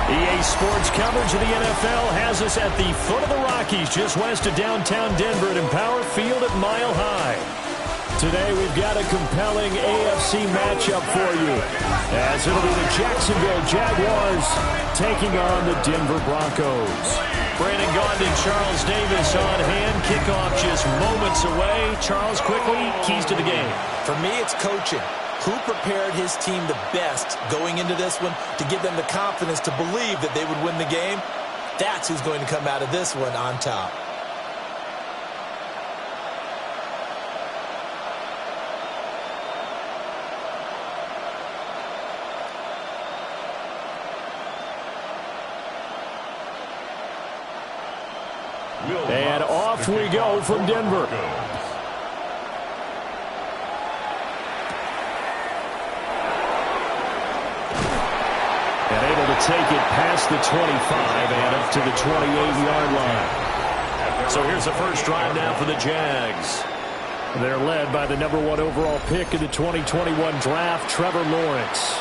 EA Sports coverage of the NFL has us at the foot of the Rockies, just west of downtown Denver at Empower Field at Mile High. Today we've got a compelling AFC matchup for you, as it'll be the Jacksonville Jaguars taking on the Denver Broncos. Brandon Gaudin, Charles Davis on hand. Kickoff just moments away. Charles, quickly, keys to the game. For me, it's coaching. Who prepared his team the best going into this one to give them the confidence to believe that they would win the game? That's who's going to come out of this one on top. And off we go from Denver. And able to take it past the 25 and up to the 28-yard line. So here's the first drive now for the Jags. They're led by the #1 overall pick in the 2021 draft, Trevor Lawrence.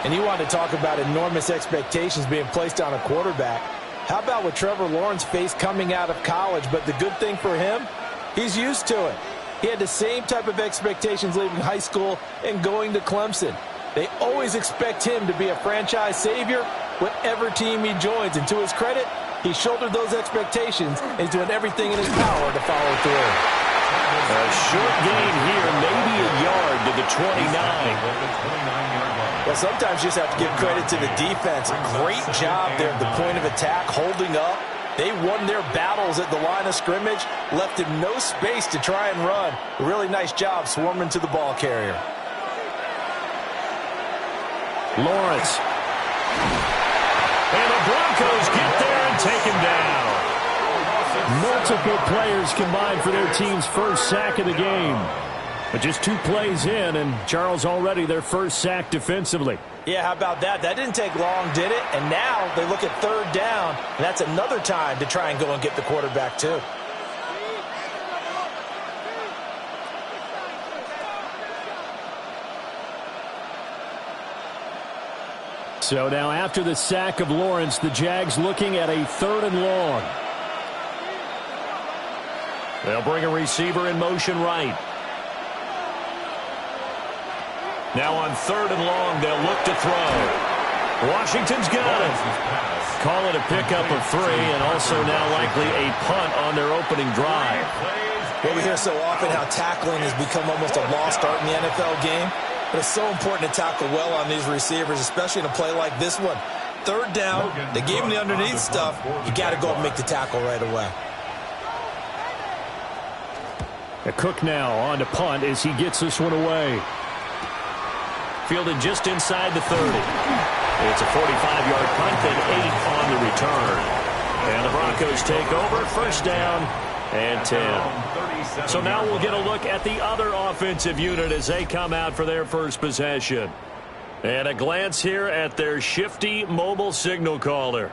And you want to talk about enormous expectations being placed on a quarterback. How about what Trevor Lawrence faced coming out of college? But the good thing for him, he's used to it. He had the same type of expectations leaving high school and going to Clemson. They always expect him to be a franchise savior, whatever team he joins. And to his credit, he shouldered those expectations and he's doing everything in his power to follow through. A short gain here, maybe a yard to the 29. Well, sometimes you just have to give credit to the defense. Great job there at the point of attack, holding up. They won their battles at the line of scrimmage, left him no space to try and run. A really nice job swarming to the ball carrier. Lawrence. And the Broncos get there and take him down. Multiple players combined for their team's first sack of the game. But just 2 plays in, and Charles already their first sack defensively. Yeah, how about that? That didn't take long, did it? And now they look at 3rd down, and that's another time to try and go and get the quarterback too. So now after the sack of Lawrence, the Jags looking at a 3rd and long. They'll bring a receiver in motion right. Now on 3rd and long, they'll look to throw. Washington's got it. Call it a pickup of 3, and also now likely a punt on their opening drive. Well, we hear so often how tackling has become almost a lost art in the NFL game. But it's so important to tackle well on these receivers, especially in a play like this one. 3rd down, they gave him the underneath stuff. You got to go and make the tackle right away. Cook now on to punt as he gets this one away. Fielded just inside the 30. It's a 45-yard punt, then 8 on the return. And the Broncos take over, 1st down and 10. So now we'll get a look at the other offensive unit as they come out for their first possession. And a glance here at their shifty mobile signal caller.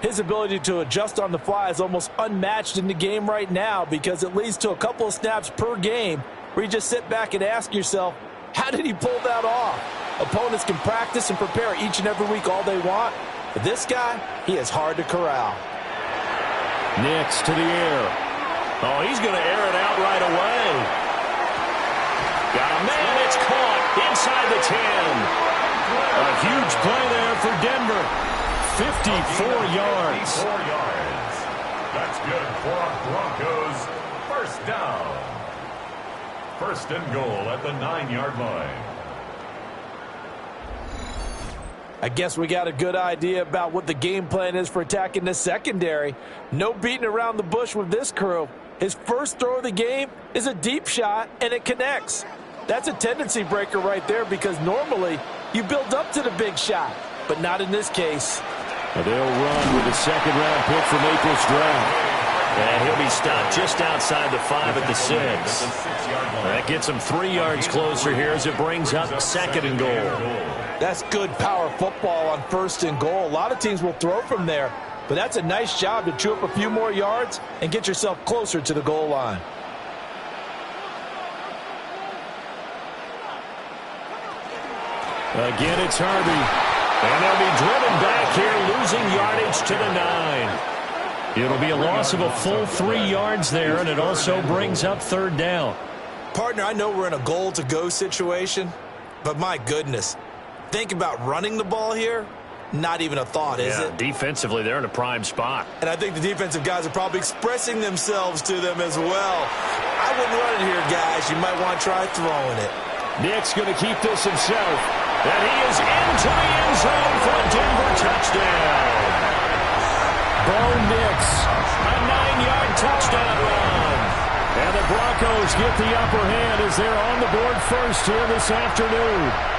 His ability to adjust on the fly is almost unmatched in the game right now because it leads to a couple of snaps per game where you just sit back and ask yourself, how did he pull that off? Opponents can practice and prepare each and every week all they want. But this guy, he is hard to corral. Next to the air. Oh, he's going to air it out right away. Got a man. It's caught inside the 10. A huge play there for Denver. 54 yards. 54 yards. That's good for Broncos. 1st down. 1st and goal at the 9-yard line. I guess we got a good idea about what the game plan is for attacking the secondary. No beating around the bush with this crew. His first throw of the game is a deep shot, and it connects. That's a tendency breaker right there because normally you build up to the big shot, but not in this case. They'll run with a 2nd-round pick from April's draft. And he'll be stopped just outside the 5 at the 6. That gets him 3 yards closer here as it brings up 2nd and goal. That's good power football on 1st and goal. A lot of teams will throw from there, but that's a nice job to chew up a few more yards and get yourself closer to the goal line. Again, it's Harvey. And they'll be driven back here, losing yardage to the 9. It'll be a loss of a full 3 yards there, and it also brings up third down. Partner, I know we're in a goal-to-go situation, but my goodness, think about running the ball here. Not even a thought, is it? Defensively, they're in a prime spot. And I think the defensive guys are probably expressing themselves to them as well. I wouldn't run it here, guys. You might want to try throwing it. Nick's going to keep this himself. And he is into the end zone for a Denver touchdown. Bo Nix, a 9-yard touchdown run. And the Broncos get the upper hand as they're on the board first here this afternoon.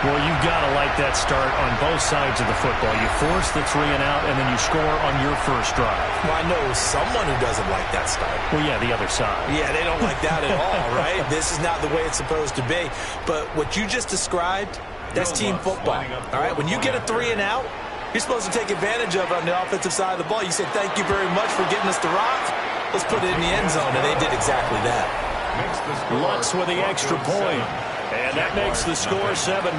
Well, you've got to like that start on both sides of the football. You force the 3 and out, and then you score on your first drive. Well, I know someone who doesn't like that start. Well, yeah, the other side. Yeah, they don't like that at all, right? This is not the way it's supposed to be. But what you just described, that's team football, all right? When you get a 3 and out, you're supposed to take advantage of it on the offensive side of the ball. You said, thank you very much for getting us the rock. Let's put it in the end zone, and they did exactly that. Lutz with the extra point. And that makes the score 7-0.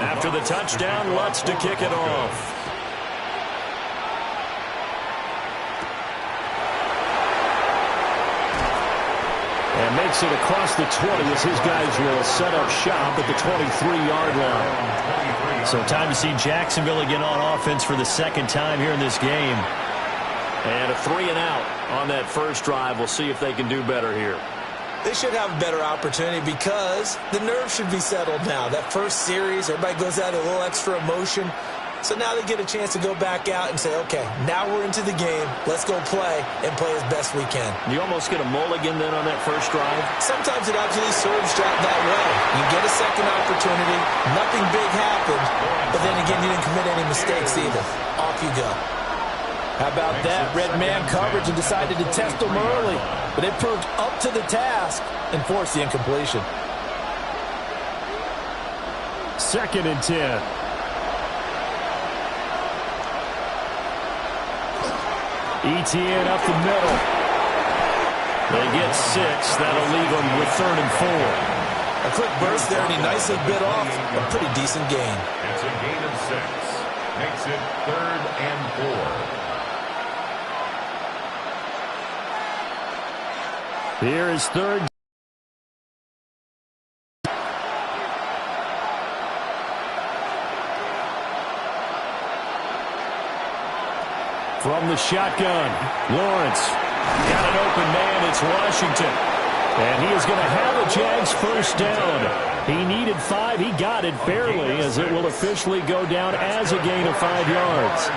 After the touchdown, Lutz to kick it off. And makes it across the 20 as his guys will set up shop at the 23-yard line. So time to see Jacksonville again on offense for the second time here in this game. And a 3 and out on that first drive. We'll see if they can do better here. They should have a better opportunity because the nerves should be settled now. That first series, everybody goes out a little extra emotion. So now they get a chance to go back out and say, okay, now we're into the game. Let's go play and play as best we can. You almost get a mulligan then on that first drive? Sometimes it absolutely serves that way. You get a second opportunity. Nothing big happened. But then again, you didn't commit any mistakes either. Off you go. How about that? Red man coverage and decided to test them early. But it proved up to the task and forced the incompletion. 2nd and 10. Etienne up the middle. They get 6. That'll leave them with 3rd and 4. A quick burst there, and he nicely bit off a pretty decent gain. It's a gain of 6. Makes it 3rd and 4. Here is 3rd. From the shotgun, Lawrence got an open man. It's Washington. And he is going to have a Jags first down. He needed 5. He got it barely as it will officially go down as a gain of 5 yards.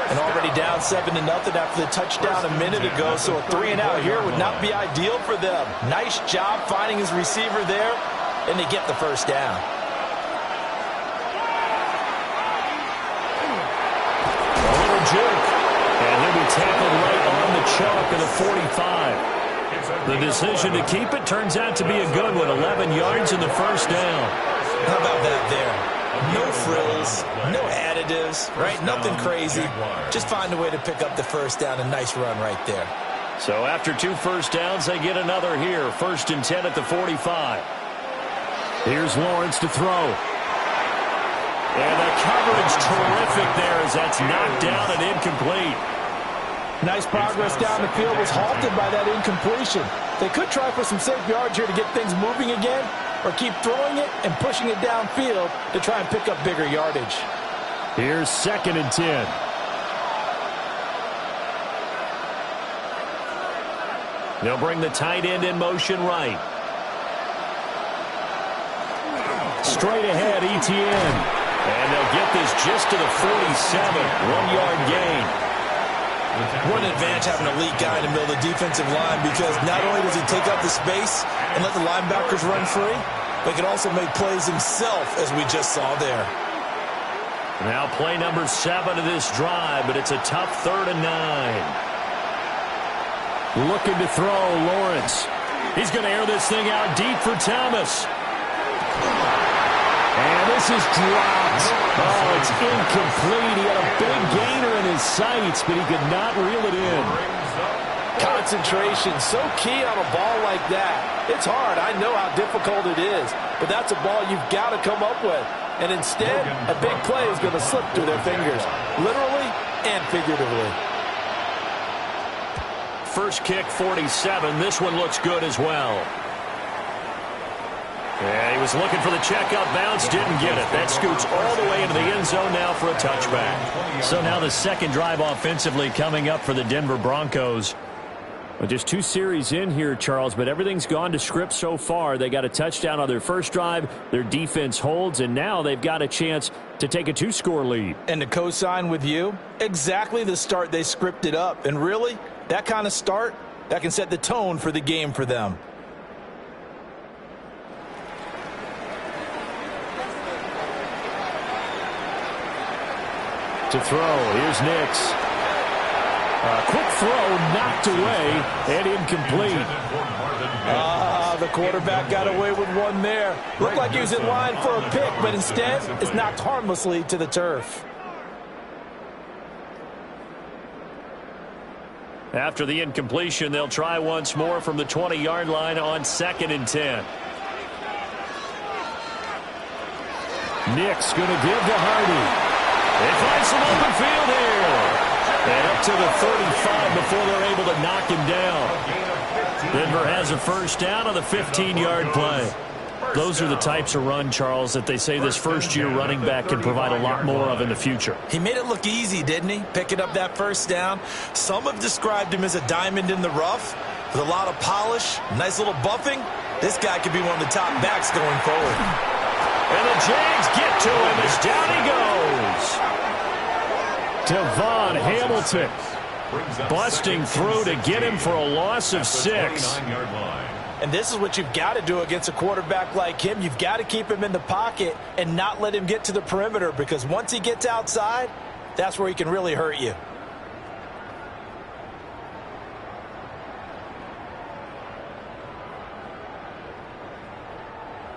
And already down 7-0 after the touchdown a minute ago. So a 3 and out here would not be ideal for them. Nice job finding his receiver there. And they get the first down. A little juke. And he'll be tackled right on the chalk of the 45. The decision to keep it turns out to be a good one. 11 yards in the first down. How about that there? No frills, no additives, right? Nothing crazy. Just find a way to pick up the first down. A nice run right there. So after 2 first downs, they get another here. 1st and 10 at the 45. Here's Lawrence to throw. And the coverage terrific there as that's knocked down and incomplete. Nice progress down the field was halted by that incompletion. They could try for some safe yards here to get things moving again, or keep throwing it and pushing it downfield to try and pick up bigger yardage. Here's 2nd and 10. They'll bring the tight end in motion right. Straight ahead, Etienne. And they'll get this just to the 47. 1-yard gain. What an advantage having an elite guy in the middle of the defensive line, because not only does he take up the space and let the linebackers run free, but he can also make plays himself, as we just saw there. Now play number 7 of this drive, but it's a tough 3rd and 9. Looking to throw, Lawrence. He's going to air this thing out deep for Thomas. And this is dropped. Oh, it's incomplete. He had a big gainer in his sights, but he could not reel it in. Concentration, so key on a ball like that. It's hard. I know how difficult it is, but that's a ball you've got to come up with. And instead, a big play is going to slip through their fingers, literally and figuratively. First kick, 47. This one looks good as well. Yeah, he was looking for the checkup bounce, didn't get it. That scoots all the way into the end zone now for a touchback. So now the second drive offensively coming up for the Denver Broncos. Well, just 2 series in here, Charles, but everything's gone to script so far. They got a touchdown on their first drive. Their defense holds, and now they've got a chance to take a 2-score lead. And to co-sign with you, exactly the start they scripted up. And really, that kind of start, that can set the tone for the game for them. To throw, here's Nix. Quick throw, knocked away, and incomplete. The quarterback got away with one there. Looked like he was in line for a pick, but instead, it's knocked harmlessly to the turf. After the incompletion, they'll try once more from the 20-yard line on 2nd and 10. Nix going to give to Hardy. They find some open field here. And up to the 35 before they're able to knock him down. Denver has a first down on the 15-yard play. Those are the types of run, Charles, that they say this first-year running back can provide a lot more of in the future. He made it look easy, didn't he? Picking up that first down. Some have described him as a diamond in the rough with a lot of polish, nice little buffing. This guy could be one of the top backs going forward. And the Jags get to him as down he goes. Devon Hamilton busting through to get him for a loss of 6. And this is what you've got to do against a quarterback like him. You've got to keep him in the pocket and not let him get to the perimeter, because once he gets outside, that's where he can really hurt you.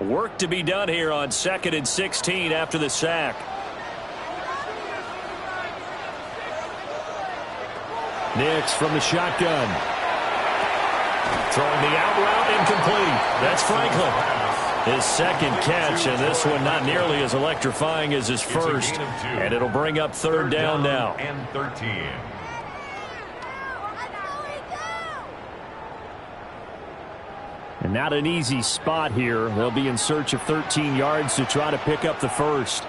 Work to be done here on 2nd and 16 after the sack. Nix from the shotgun. Throwing the out route, incomplete. That's Franklin. His second catch, and this one not nearly as electrifying as his first. And it'll bring up 3rd down now. And 13. And not an easy spot here. They'll be in search of 13 yards to try to pick up the first.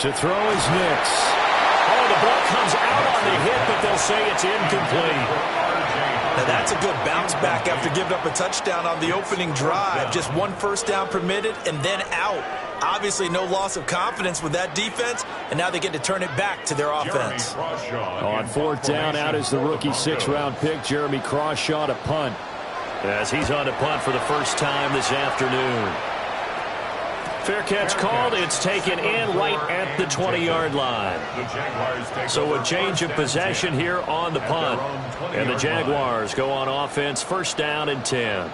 To throw is Nix. Oh, the ball comes out on the hit, but they'll say it's incomplete. Now that's a good bounce back after giving up a touchdown on the opening drive. Just 1 first down permitted and then out. Obviously no loss of confidence with that defense, and now they get to turn it back to their offense. On 4th down, out is the rookie 6th-round pick, Jeremy Crawshaw, to punt. As he's on to punt for the first time this afternoon. Fair catch called. It's taken in right at the 20-yard line. So a change of possession here on the punt. And the Jaguars go on offense, 1st down and 10.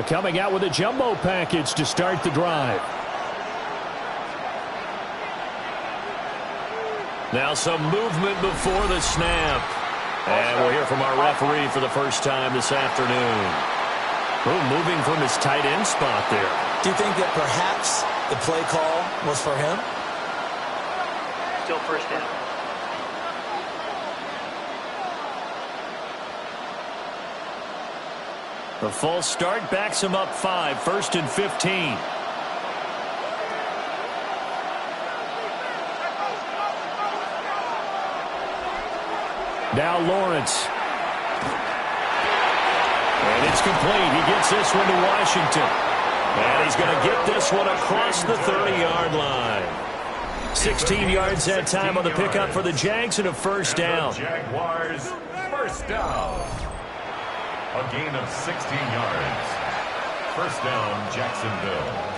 Coming out with a jumbo package to start the drive. Now some movement before the snap. And we'll hear from our referee for the first time this afternoon. Moving from his tight end spot there. Do you think that perhaps the play call was for him? Still first down. The false start backs him up 5, 1st and 15. Now Lawrence. And it's complete. He gets this one to Washington. And he's going to get this one across the 30-yard line. 16 yards that time on the pickup for the Jags and a first down. Jaguars, first down. A gain of 16 yards. First down, Jacksonville.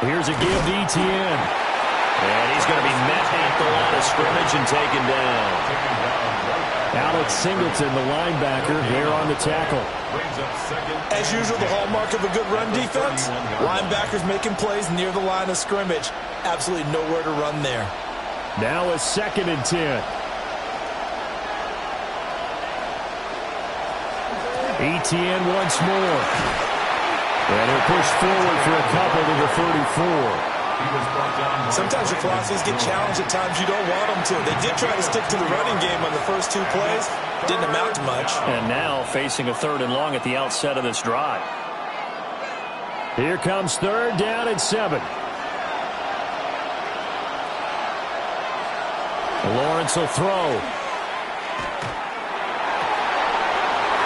Here's a give to Etienne. And he's going to be met at the line of scrimmage and taken down. Alex Singleton, the linebacker, there on the tackle. As usual, the hallmark of a good run defense, linebackers making plays near the line of scrimmage. Absolutely nowhere to run there. Now a 2nd and 10. Etienne once more. And he'll push forward for a couple to the 34. Sometimes your philosophies get challenged at times you don't want them to. They did try to stick to the running game on the first 2 plays. Didn't amount to much. And now facing a 3rd and long at the outset of this drive. Here comes 3rd down and 7. Lawrence will throw.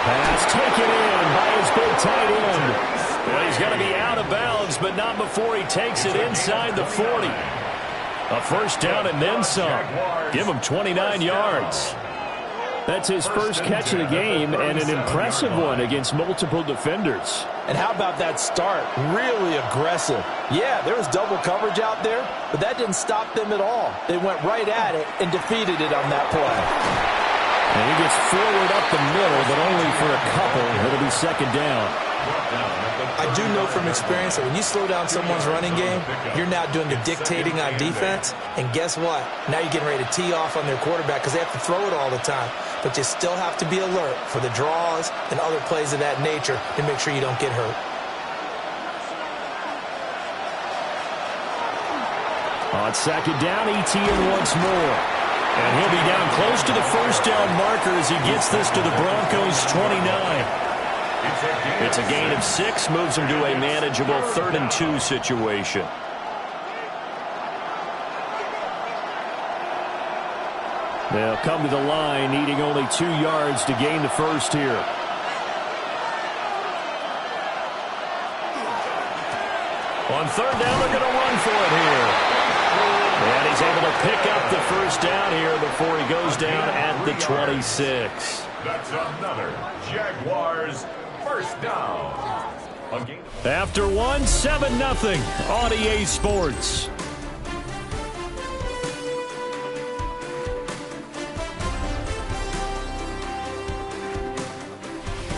Pass taken in by his big tight end. Well, he's going to be out of bounds, but not before he takes it inside the 40. A first down and then some. Give him 29 yards. That's his first catch of the game, and an impressive one against multiple defenders. And how about that start? Really aggressive. Yeah, there was double coverage out there, but that didn't stop them at all. They went right at it and defeated it on that play. And he gets forward up the middle, but only for a couple. It'll be 2nd down. I do know from experience that when you slow down someone's running game, you're now doing the dictating on defense. And guess what? Now you're getting ready to tee off on their quarterback because they have to throw it all the time. But you still have to be alert for the draws and other plays of that nature to make sure you don't get hurt. On 2nd down, Etienne once more. And he'll be down close to the first down marker as he gets this to the Broncos' 29. It's a gain of 6, moves him to a manageable 3rd and 2 situation. They'll come to the line, needing only 2 yards to gain the first here. On 3rd down, they're going to run for it here. And he's able to pick up the first down here before he goes down at the 26. That's another Jaguars first down. After 1, 7-0 on EA Sports.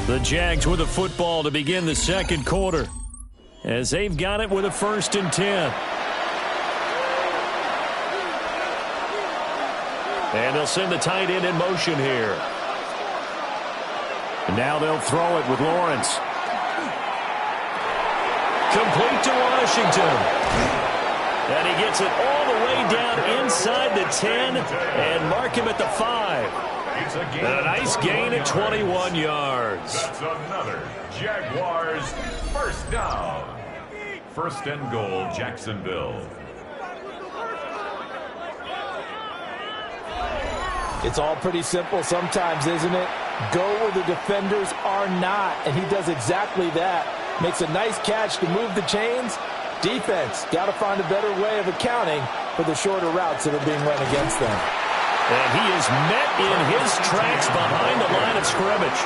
The Jags with a football to begin the 2nd quarter, as they've got it with a 1st and 10. And they'll send the tight end in motion here. And now they'll throw it with Lawrence. Complete to Washington. And he gets it all the way down inside the 10 and mark him at the 5. And a nice gain at 21 yards. That's another Jaguars first down. 1st and goal, Jacksonville. It's all pretty simple sometimes, isn't it? Go where the defenders are not, and he does exactly that. Makes a nice catch to move the chains. Defense, got to find a better way of accounting for the shorter routes that are being run against them. And he is met in his tracks behind the line of scrimmage.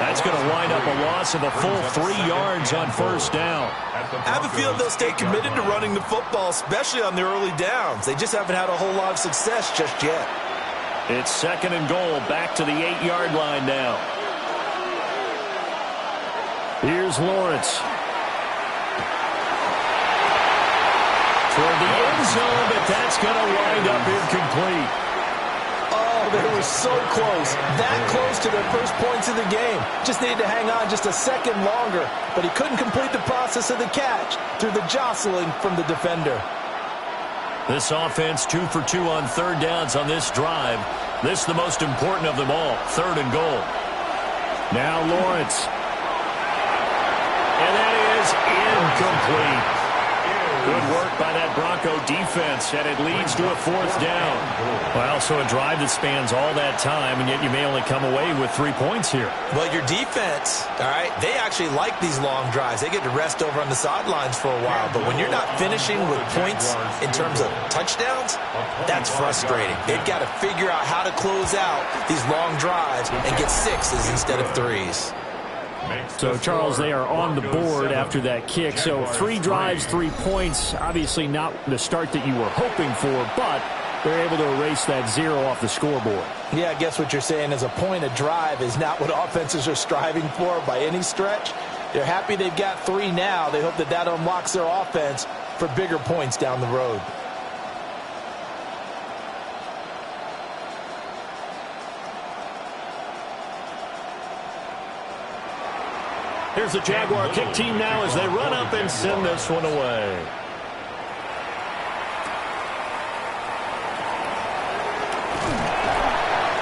That's going to wind up a loss of a full 3 yards on first down. I have a feeling they'll stay committed to running the football, especially on their early downs. They just haven't had a whole lot of success just yet. It's 2nd and goal, back to the 8-yard line now. Here's Lawrence. Toward the end zone, but that's going to wind up incomplete. Oh, they were so close. That close to their first points of the game. Just needed to hang on just a second longer, but he couldn't complete the process of the catch through the jostling from the defender. This offense 2 for 2 on 3rd downs on this drive. This is the most important of them all, 3rd and goal. Now Lawrence. And that is incomplete. Good work by that Bronco defense, and it leads to a 4th down. Well, so a drive that spans all that time, and yet you may only come away with 3 points here. Well, your defense, all right, they actually like these long drives. They get to rest over on the sidelines for a while. But when you're not finishing with points in terms of touchdowns, that's frustrating. They've got to figure out how to close out these long drives and get 6s instead of 3s. So, Charles, they are on the board after that kick. So 3 drives, 3 points. Obviously not the start that you were hoping for, but they're able to erase that 0 off the scoreboard. Yeah, I guess what you're saying is a point a drive is not what offenses are striving for by any stretch. They're happy they've got 3 now. They hope that that unlocks their offense for bigger points down the road. Here's the Jaguar kick team now as they run up and send this one away.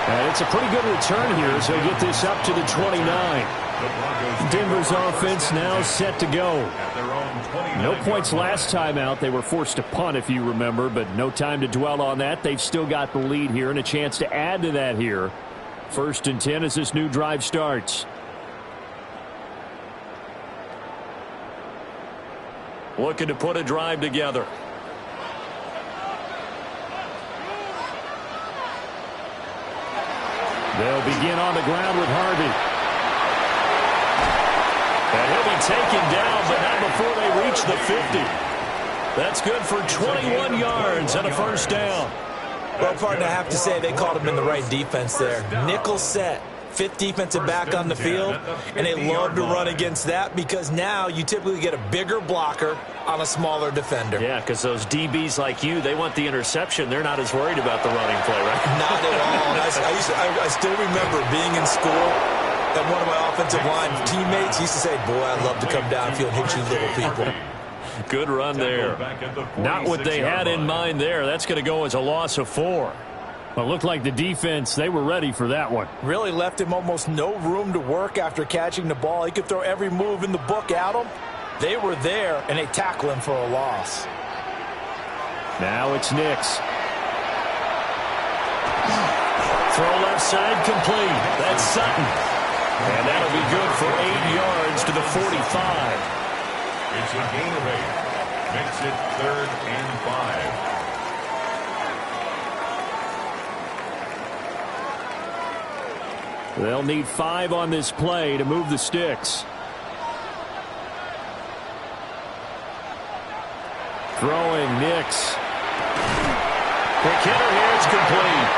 And it's a pretty good return here as they get this up to the 29. Denver's offense now set to go. No points last time out. They were forced to punt, if you remember, but no time to dwell on that. They've still got the lead here and a chance to add to that here. 1st and 10 as this new drive starts. Looking to put a drive together. They'll begin on the ground with Harvey. And he'll be taken down, but not before they reach the 50. That's good for 21 yards and a 1st down. Well, partner, I have to say they called him in the right defense there. Nickel set. 5th defensive back on the field, and they love to run against that because now you typically get a bigger blocker on a smaller defender. Yeah, because those DBs like you, they want the interception. They're not as worried about the running play, right? Not at all. I still remember being in school, and one of my offensive line teammates used to say, boy, I'd love to come downfield and hit you little people. Good run there. Not what they had in mind there. That's going to go as a loss of 4. Well, it looked like the defense, they were ready for that one. Really left him almost no room to work after catching the ball. He could throw every move in the book at him. They were there, and they tackle him for a loss. Now it's Nix. Throw left side complete. That's Sutton. And that'll be good for 8 yards to the 45. It's a gain of 8. Makes it 3rd and 5. They'll need 5 on this play to move the sticks. Throwing Nix. Quick hitter here is complete.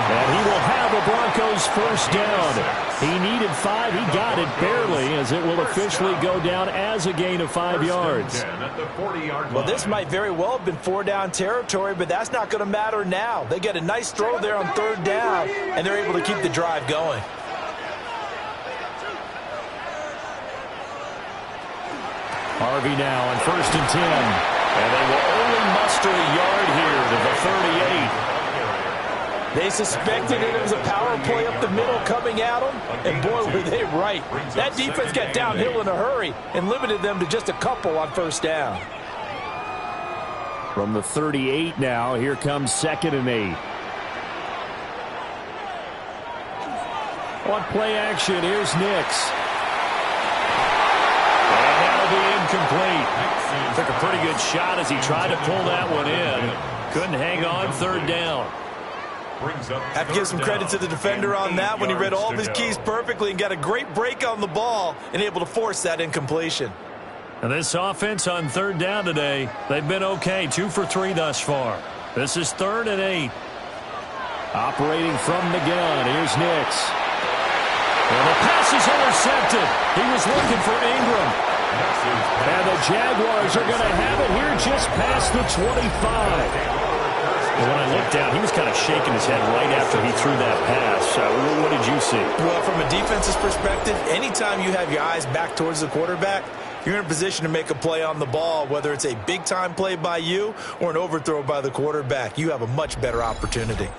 And he will have a Broncos 1st down. He needed 5. He got it barely as it will officially go down as a gain of 5 yards. Well, this might very well have been 4-down territory, but that's not going to matter now. They get a nice throw there on 3rd down, and they're able to keep the drive going. Harvey now on 1st and 10. And they will only muster a yard here to the 38. They suspected it was a power play up the middle coming at them, and boy, were they right. That defense got downhill in a hurry and limited them to just a couple on 1st down. From the 38 now, here comes 2nd and 8. On play action, here's Nix. And that'll be incomplete. Took a pretty good shot as he tried to pull that one in. Couldn't hang on 3rd down. Have to give some credit to the defender on that when he read all of his keys perfectly and got a great break on the ball and able to force that incompletion. And this offense on 3rd down today, they've been okay. 2 for 3 thus far. This is 3rd and 8. Operating from the gun, here's Nix. And the pass is intercepted. He was looking for Ingram. And the Jaguars are going to have it here just past the 25. When I looked down, he was kind of shaking his head right after he threw that pass. What did you see? Well, from a defense's perspective, anytime you have your eyes back towards the quarterback, you're in a position to make a play on the ball, whether it's a big-time play by you or an overthrow by the quarterback. You have a much better opportunity.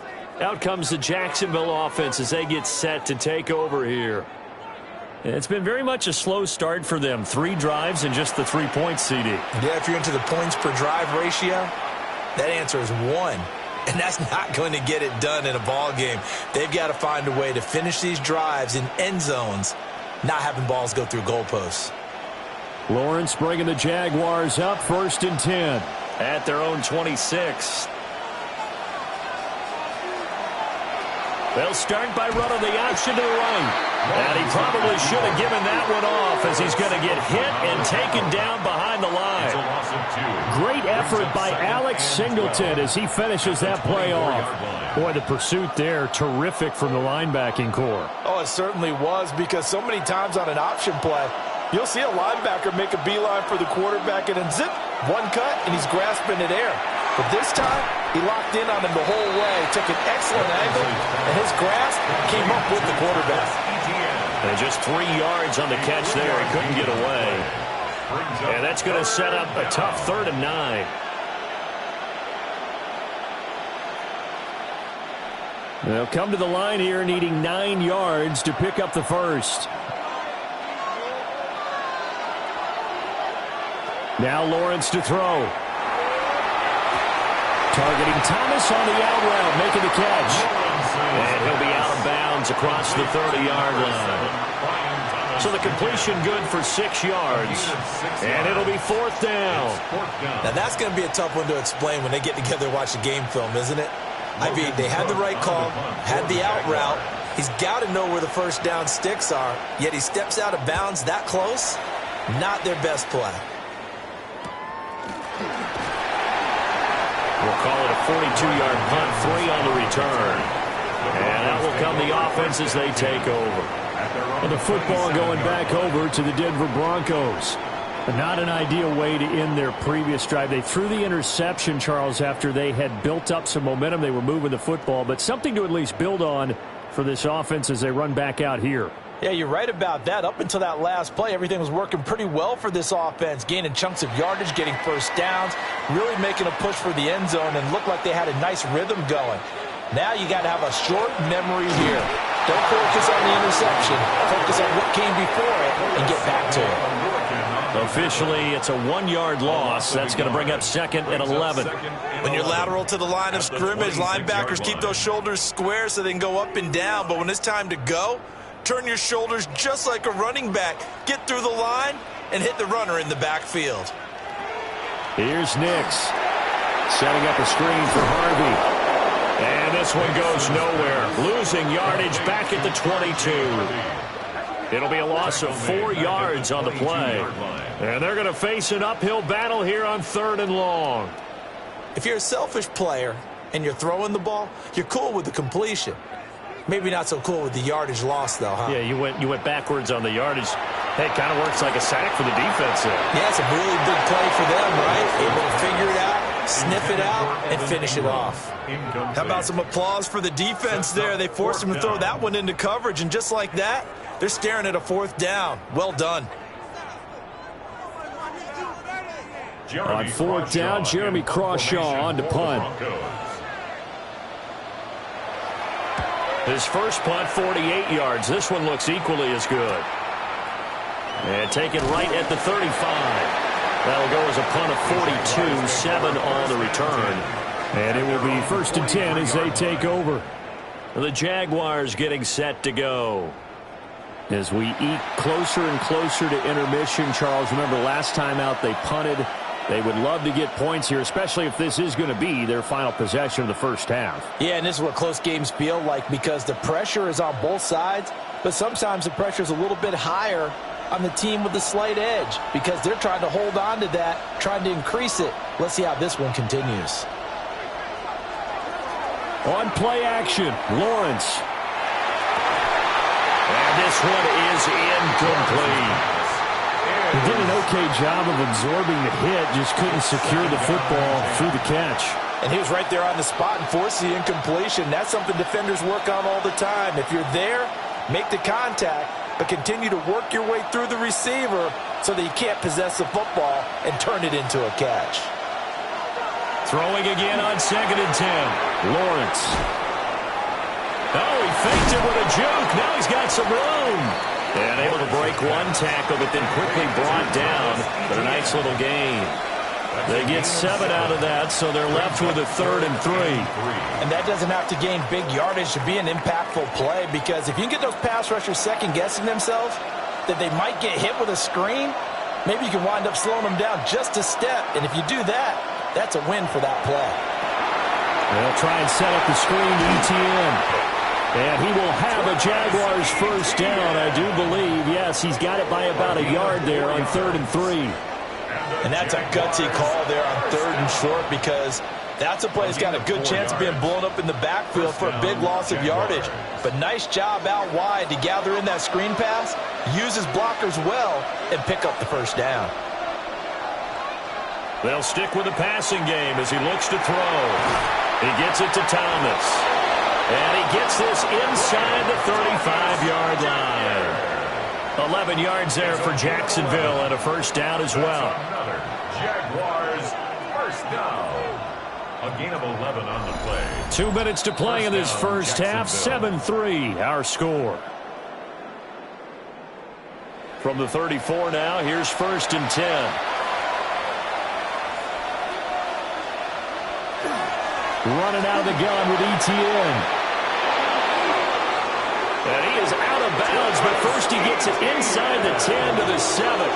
Out comes the Jacksonville offense as they get set to take over here. It's been very much a slow start for them. 3 drives and just the 3 points, CD. Yeah, if you're into the points per drive ratio, that answer is 1. And that's not going to get it done in a ball game. They've got to find a way to finish these drives in end zones, not having balls go through goalposts. Lawrence bringing the Jaguars up 1st and 10 at their own 26. They'll start by running the option to the right. And he probably should have given that one off as he's going to get hit and taken down behind the line. Great effort by Alex Singleton as he finishes that play off. Boy, the pursuit there, terrific from the linebacking core. Oh, it certainly was, because so many times on an option play, you'll see a linebacker make a beeline for the quarterback and then zip, one cut, and he's grasping it air. But this time, he locked in on him the whole way, took an excellent angle, and his grasp came up with the quarterback. And just 3 yards on the catch there. He couldn't get away. And that's going to set up a tough 3rd and 9. They'll come to the line here needing 9 yards to pick up the first. Now Lawrence to throw. Targeting Thomas on the out route, making the catch. And he'll be out of bounds across the 30-yard line. So the completion good for 6 yards. And it'll be 4th down. Now that's going to be a tough one to explain when they get together and watch the game film, isn't it? I mean, they had the right call, had the out route. He's got to know where the first down sticks are, yet he steps out of bounds that close. Not their best play. We'll call it a 42-yard punt, 3 on the return. And out will come the offense as they take over. And the football going back over to the Denver Broncos. Not an ideal way to end their previous drive. They threw the interception, Charles, after they had built up some momentum. They were moving the football, but something to at least build on for this offense as they run back out here. Yeah, you're right about that. Up until that last play, everything was working pretty well for this offense, gaining chunks of yardage, getting first downs, really making a push for the end zone, and looked like they had a nice rhythm going. Now you got to have a short memory here. Don't focus on the interception. Focus on what came before it and get back to it. Officially, it's a 1-yard loss. That's going to bring up 2nd and 11. When you're lateral to the line of scrimmage, linebackers keep those shoulders square so they can go up and down. But when it's time to go, turn your shoulders just like a running back. Get through the line and hit the runner in the backfield. Here's Nix setting up a screen for Harvey. And this one goes nowhere. Losing yardage back at the 22. It'll be a loss of 4 yards on the play. And they're going to face an uphill battle here on 3rd and long. If you're a selfish player and you're throwing the ball, you're cool with the completion. Maybe not so cool with the yardage loss, though, huh? Yeah, you went backwards on the yardage. Hey, it kind of works like a sack for the defense there. Yeah, it's a really big play for them, right? Able to figure it out, sniff it out, and finish it off. How about some applause for the defense there? They forced him to throw that one into coverage, and just like that, they're staring at a 4th down. Well done. On 4th down, Jeremy Crawshaw on to punt. His first punt, 48 yards. This one looks equally as good. And taken right at the 35. That'll go as a punt of 42, 7 on the return. And it will be 1st and 10 as they take over. The Jaguars getting set to go. As we eat closer and closer to intermission, Charles, remember last time out they punted. They would love to get points here, especially if this is going to be their final possession of the first half. Yeah, and this is what close games feel like because the pressure is on both sides, but sometimes the pressure is a little bit higher on the team with the slight edge because they're trying to hold on to that, trying to increase it. Let's see how this one continues. On play action, Lawrence. And this one is incomplete. He did an okay job of absorbing the hit, just couldn't secure the football through the catch. And he was right there on the spot and forced the incompletion. That's something defenders work on all the time. If you're there, make the contact, but continue to work your way through the receiver so that you can't possess the football and turn it into a catch. Throwing again on 2nd and 10. Lawrence. Oh, he faked it with a juke. Now he's got some room. And able to one tackle, but then quickly brought down. But a nice little gain. They get 7 out of that, so they're left with a 3rd and 3. And that doesn't have to gain big yardage to be an impactful play, because if you can get those pass rushers second-guessing themselves that they might get hit with a screen, maybe you can wind up slowing them down just a step. And if you do that, that's a win for that play. They'll try and set up the screen to ETN. And he will have a Jaguars first down, I do believe. Yes, he's got it by about a yard there on 3rd and 3. And that's a gutsy call there on 3rd and short, because that's a play that's got a good chance of being blown up in the backfield for a big loss of yardage. But nice job out wide to gather in that screen pass, use his blockers well, and pick up the first down. They'll stick with the passing game as he looks to throw. He gets it to Thomas. And he gets this inside the 35-yard line. 11 yards there for Jacksonville and a first down as well. Another Jaguars first down. A gain of 11 on the play. 2 minutes to play in this first half. 7-3 our score. From the 34 now, here's 1st and 10. Running out of the gun with ETN. And he is out of bounds, but first he gets it inside the 10 to the 7.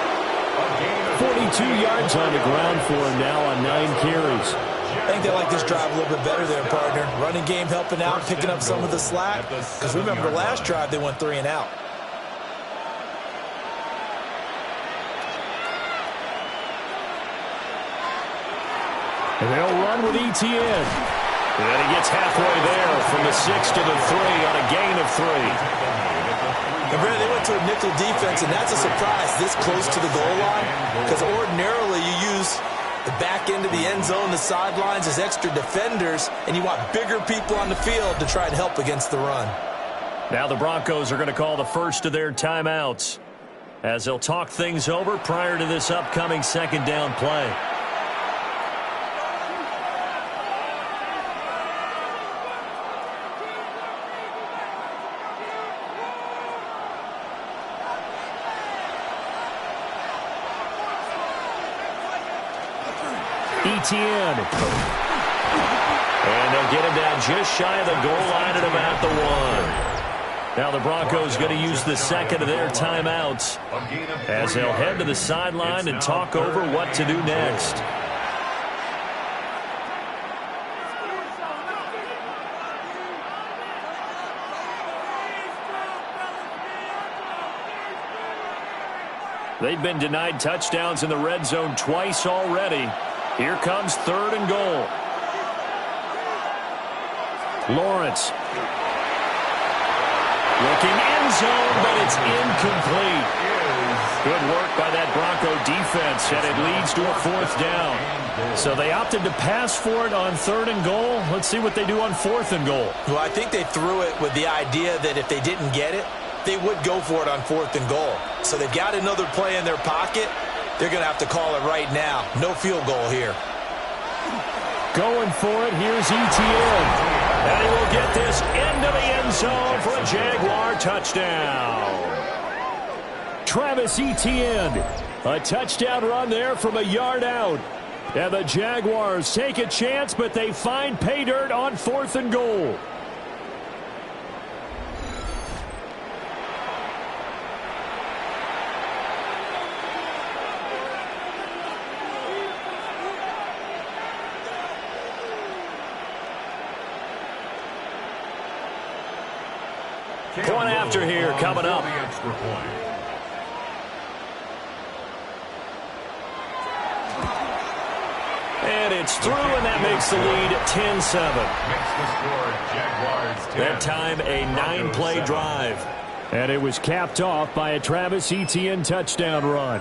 42 yards on the ground for him now on 9 carries. I think they like this drive a little bit better there, partner. Running game helping out, picking up some of the slack. Because remember, the last drive they went 3 and out. And they'll run with ETN. And he gets halfway there from the 6 to the 3 on a gain of 3. And Brad, they went to a nickel defense, and that's a surprise this close to the goal line, because ordinarily you use the back end of the end zone, the sidelines as extra defenders, and you want bigger people on the field to try and help against the run. Now the Broncos are going to call the first of their timeouts as they'll talk things over prior to this upcoming second down play. ETN. And they'll get him down just shy of the goal line at about the 1. Now the Broncos going to use the second of their timeouts as they'll head to the sideline and talk over what to do next. They've been denied touchdowns in the red zone twice already. Here comes 3rd and goal. Lawrence. Looking end zone, but it's incomplete. Good work by that Bronco defense, and it leads to a 4th down. So they opted to pass for it on 3rd and goal. Let's see what they do on 4th and goal. Well, I think they threw it with the idea that if they didn't get it, they would go for it on 4th and goal. So they've got another play in their pocket. They're going to have to call it right now. No field goal here. Going for it. Here's ETN. And he will get this into the end zone for a Jaguar touchdown. Travis Etienne. A touchdown run there from a yard out. And the Jaguars take a chance, but they find pay dirt on 4th and goal. Point after here coming up. And it's through, and that makes the lead 10-7. That time a 9-play drive. And it was capped off by a Travis Etienne touchdown run.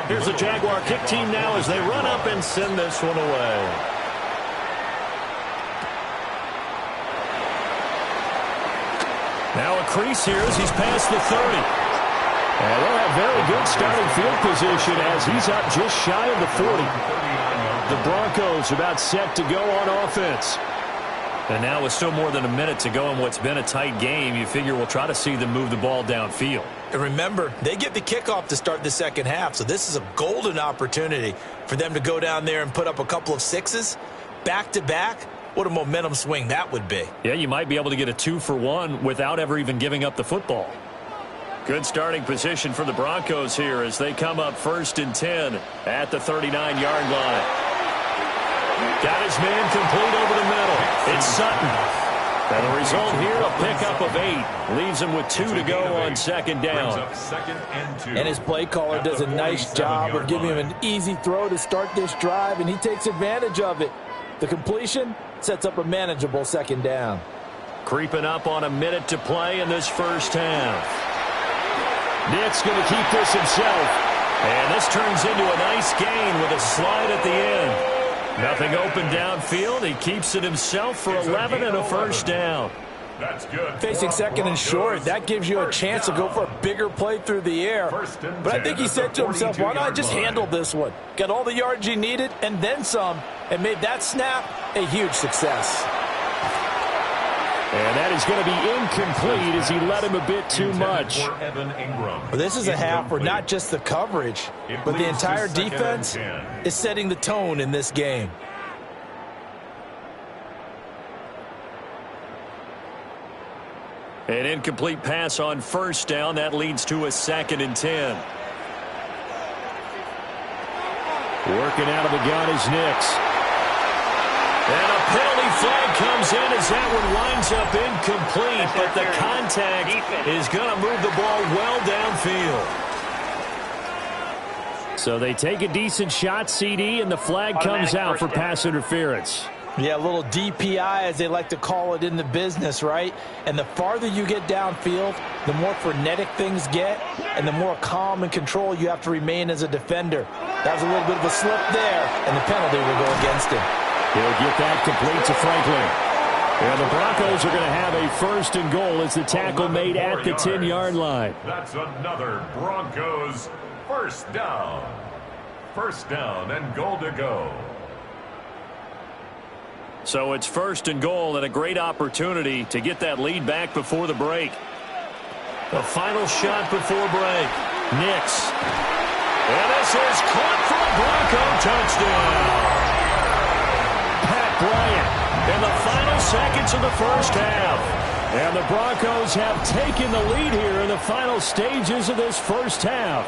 Here's the Jaguar kick team now as they run up and send this one away. Now a crease here as he's past the 30. And they'll have very good starting field position as he's up just shy of the 40. The Broncos are about set to go on offense. And now with still more than a minute to go in what's been a tight game, you figure we'll try to see them move the ball downfield. And remember, they get the kickoff to start the second half, so this is a golden opportunity for them to go down there and put up a couple of sixes back-to-back. What a momentum swing that would be. Yeah, you might be able to get a 2-for-1 without ever even giving up the football. Good starting position for the Broncos here as they come up 1st and 10 at the 39-yard line. Got his man complete over the middle. It's Sutton. And the result here, a pickup of 8. Leaves him with 2 to go on 2nd down. And his play caller does a nice job of giving him an easy throw to start this drive, and he takes advantage of it. The completion sets up a manageable 2nd down. Creeping up on a minute to play in this first half. Nick's going to keep this himself. And this turns into a nice gain with a slide at the end. Nothing open downfield. He keeps it himself for 11 and a first down. That's good. Facing 2nd and short, that gives you a chance to go for a bigger play through the air. But I think he said to himself, why not just handle this one? Got all the yards he needed and then some, and made that snap a huge success. And that is going to be incomplete as he let him a bit too much. Well, this is a half where not just the coverage, but the entire defense is setting the tone in this game. An incomplete pass on 1st down. That leads to a 2nd and 10. Working out of the gun is Nix. And a penalty flag comes in as that one winds up incomplete, but the contact is going to move the ball well downfield. So they take a decent shot, CD, and the flag comes out for pass interference. Yeah, a little DPI, as they like to call it in the business, right? And the farther you get downfield, the more frenetic things get, and the more calm and control you have to remain as a defender. That was a little bit of a slip there, and the penalty will go against him. He'll get that complete to Franklin. And the Broncos are going to have a 1st and goal as the tackle made at the 10-yard line. That's another Broncos 1st down. 1st down and goal to go. So it's 1st and goal and a great opportunity to get that lead back before the break. The final shot before break. Nix. And this is caught for a Bronco touchdown. Pat Bryant in the final seconds of the first half. And the Broncos have taken the lead here in the final stages of this first half.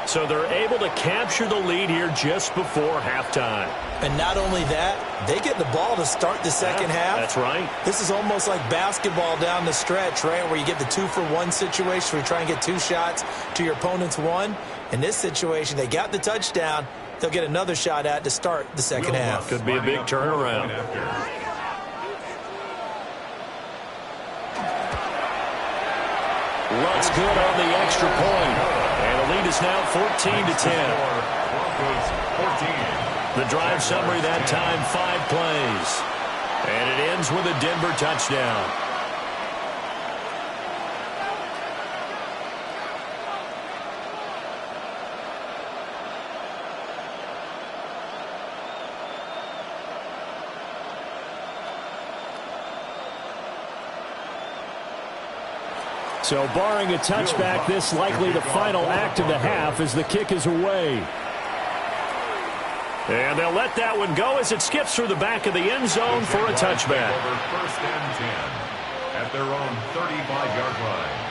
So they're able to capture the lead here just before halftime. And not only that, they get the ball to start the second half. That's right. This is almost like basketball down the stretch, right, where you get the 2-for-1 situation where you try and get 2 shots to your opponent's 1. In this situation, they got the touchdown. They'll get another shot at to start the second half. Could be a big turnaround. Looks good on the extra point. And the lead is now 14-10. The drive summary that time, 5 plays. And it ends with a Denver touchdown. So barring a touchback, this likely the final act of the half as the kick is away. And they'll let that one go as it skips through the back of the end zone for a touchback. 1st and 10 at their own 35-yard line.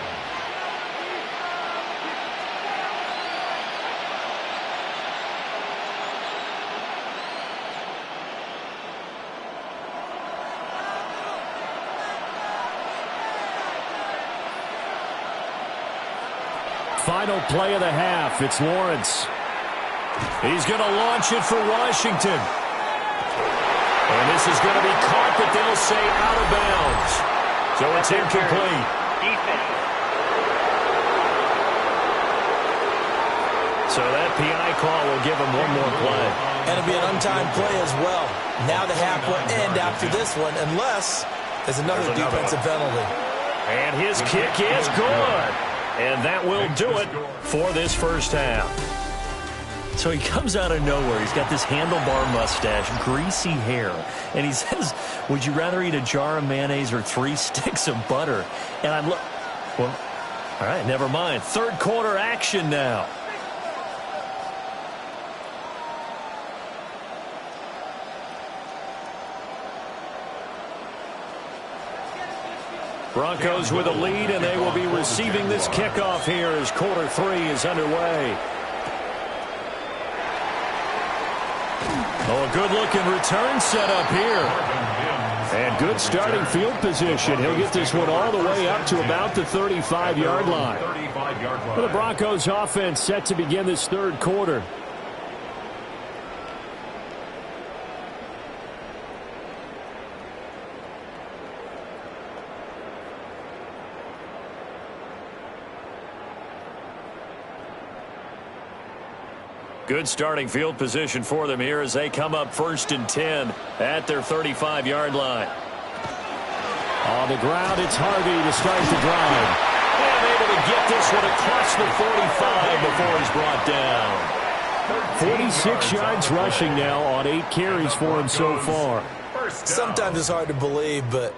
Final play of the half. It's Lawrence. He's going to launch it for Washington. And this is going to be caught, but they'll say out of bounds. So it's incomplete. So that PI call will give him one more play. And it'll be an untimed play as well. Now the half will end after this one, unless there's another defensive penalty. And his kick is good. And that will do it for this first half. So he comes out of nowhere. He's got this handlebar mustache, greasy hair. And he says, would you rather eat a jar of mayonnaise or 3 sticks of butter? And I'm well, all right, never mind. Third quarter action now. Broncos with a lead, and they will be receiving this kickoff here as quarter 3 is underway. Oh, a good-looking return set up here. And good starting field position. He'll get this one all the way up to about the 35-yard line. For the Broncos offense set to begin this third quarter. Good starting field position for them here as they come up 1st and 10 at their 35-yard line. On the ground, it's Harvey to start the drive. And able to get this one across the 45 before he's brought down. 46 yards rushing now on 8 carries for him so far. Sometimes it's hard to believe, but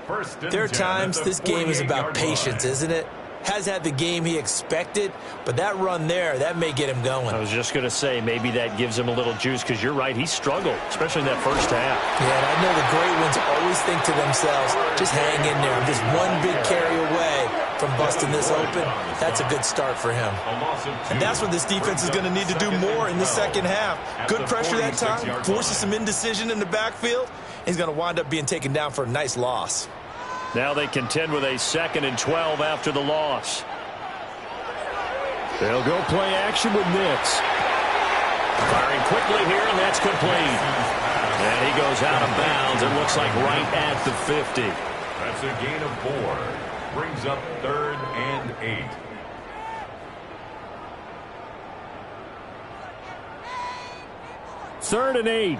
there are times this game is about patience, isn't it? Has had the game he expected, but that run there, that may get him going. I was just going to say, maybe that gives him a little juice, because you're right, he struggled, especially in that first half. Yeah, and I know the great ones always think to themselves, just hang in there. I'm just one big carry away from busting this open. That's a good start for him. And that's what this defense is going to need to do more in the second half. Good pressure that time, forces some indecision in the backfield. He's going to wind up being taken down for a nice loss. Now they contend with a 2nd and 12 after the loss. They'll go play action with Nix. Firing quickly here, and that's complete. And he goes out of bounds. It looks like right at the 50. That's a gain of 4. Brings up 3rd and 8. Third and 8.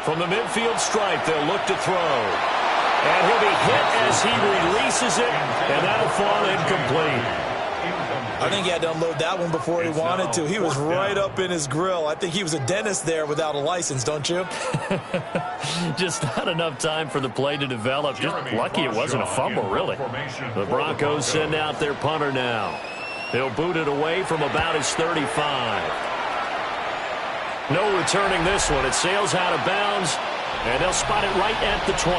From the midfield stripe, they'll look to throw. And he'll be hit as he releases it, and that'll fall incomplete. I think he had to unload that one before he wanted to. He was right up in his grill. I think he was a dentist there without a license, don't you? Just not enough time for the play to develop. Just lucky it wasn't a fumble, really. The Broncos send out their punter now. They'll boot it away from about his 35. No returning this one. It sails out of bounds, and they'll spot it right at the 20.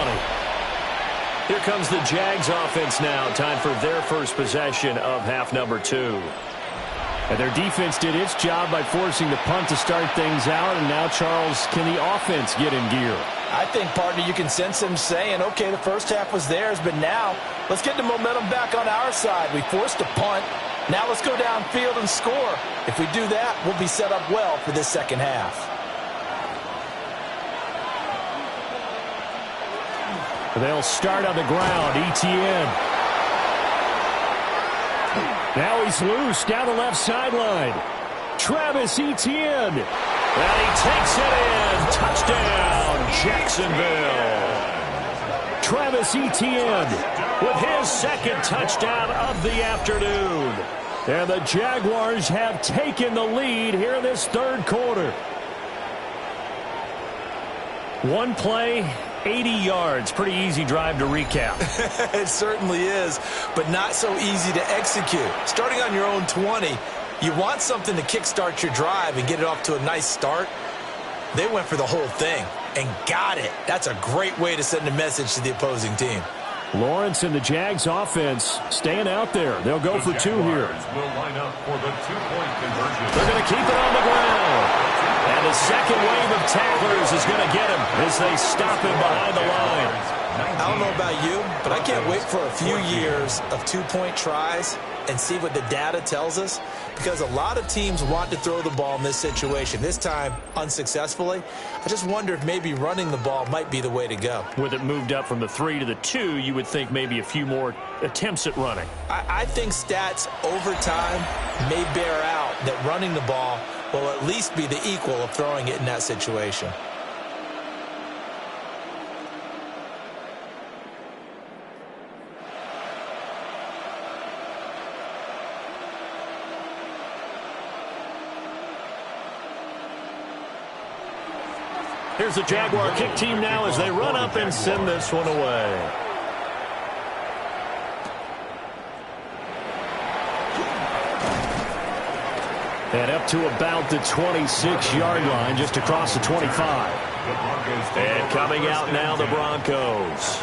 Here comes the Jags offense now. Time for their first possession of half number 2. And their defense did its job by forcing the punt to start things out, and now, Charles, can the offense get in gear? I think, partner, you can sense him saying, okay, the first half was theirs, but now let's get the momentum back on our side. We forced a punt. Now let's go downfield and score. If we do that, we'll be set up well for this second half. They'll start on the ground. Etienne. Now he's loose down the left sideline. Travis Etienne. And he takes it in. Touchdown, Jacksonville. Travis Etienne with his 2nd touchdown of the afternoon. And the Jaguars have taken the lead here in this third quarter. One play, 80 yards. Pretty easy drive to recap. It certainly is, but not so easy to execute. Starting on your own 20, you want something to kickstart your drive and get it off to a nice start. They went for the whole thing and got it. That's a great way to send a message to the opposing team. Lawrence and the Jags offense staying out there. They'll go for 2 here. Will line up for the 2-point conversion. They're going to keep it on the ground. And the second wave of tacklers is going to get him as they stop him behind the line. I don't know about you, but I can't wait for a few years of two-point tries and see what the data tells us, because a lot of teams want to throw the ball in this situation, this time unsuccessfully. I just wonder if maybe running the ball might be the way to go. With it moved up from the 3 to the 2, you would think maybe a few more attempts at running. I think stats over time may bear out that running the ball will at least be the equal of throwing it in that situation. Here's the Jaguar kick team now as they run up and send this one away. And up to about the 26-yard line, just across the 25. And coming out now, the Broncos.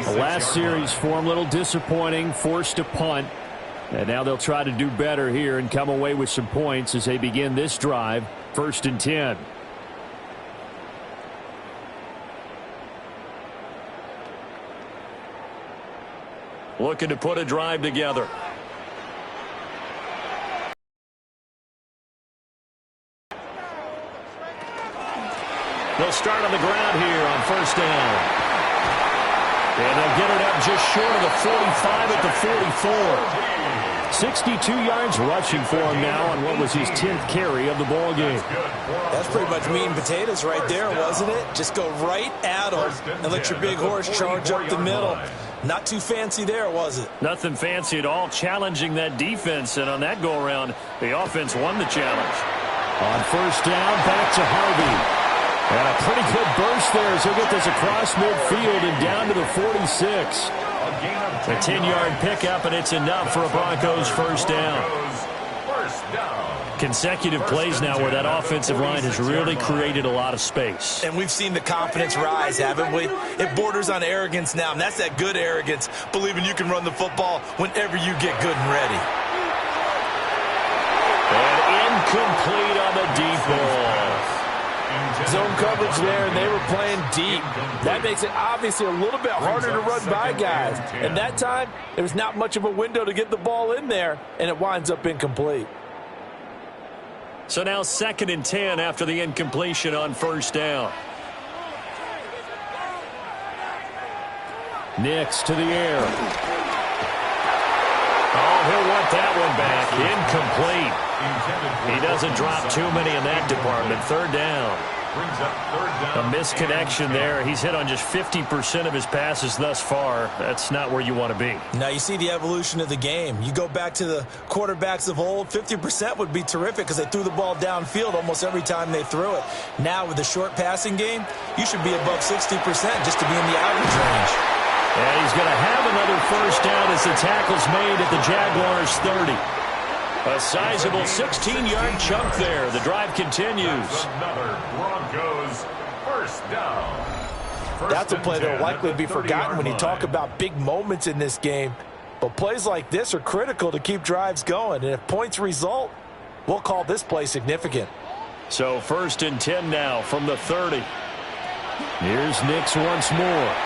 The last series for them, a little disappointing, forced to punt. And now they'll try to do better here and come away with some points as they begin this drive, 1st and 10. Looking to put a drive together. They'll start on the ground here on 1st down. And they'll get it up just short of the 45 at the 44. 62 yards rushing for him now on what was his 10th carry of the ball game. That's pretty much meat and potatoes right there, wasn't it? Just go right at him and let your big horse charge up the middle. Not too fancy there, was it? Nothing fancy at all, challenging that defense. And on that go-around, the offense won the challenge. On 1st down, back to Harvey. And a pretty good burst there as he'll get this across midfield and down to the 46. A 10-yard pickup, and it's enough for a Broncos 1st down. Consecutive plays now where that offensive line has really created a lot of space. And we've seen the confidence rise, haven't we? It borders on arrogance now, and that's that good arrogance, believing you can run the football whenever you get good and ready. And incomplete on the deep ball. Zone coverage there, and they were playing deep. That makes it obviously a little bit harder to run by guys. And that time, there's not much of a window to get the ball in there, and it winds up incomplete. So now 2nd and 10 after the incompletion on 1st down. Nix to the air. Oh, he'll want that one back. Incomplete. He doesn't drop too many in that department. 3rd down. A misconnection there. He's hit on just 50% of his passes thus far. That's not where you want to be. Now you see the evolution of the game. You go back to the quarterbacks of old, 50% would be terrific because they threw the ball downfield almost every time they threw it. Now with the short passing game, you should be above 60% just to be in the average range. And he's going to have another 1st down as the tackle's made at the Jaguars 30. A sizable 16-yard chunk there. The drive continues. Another Broncos 1st down. That's a play that will likely be forgotten when you talk about big moments in this game. But plays like this are critical to keep drives going. And if points result, we'll call this play significant. So 1st and 10 now from the 30. Here's Nix once more.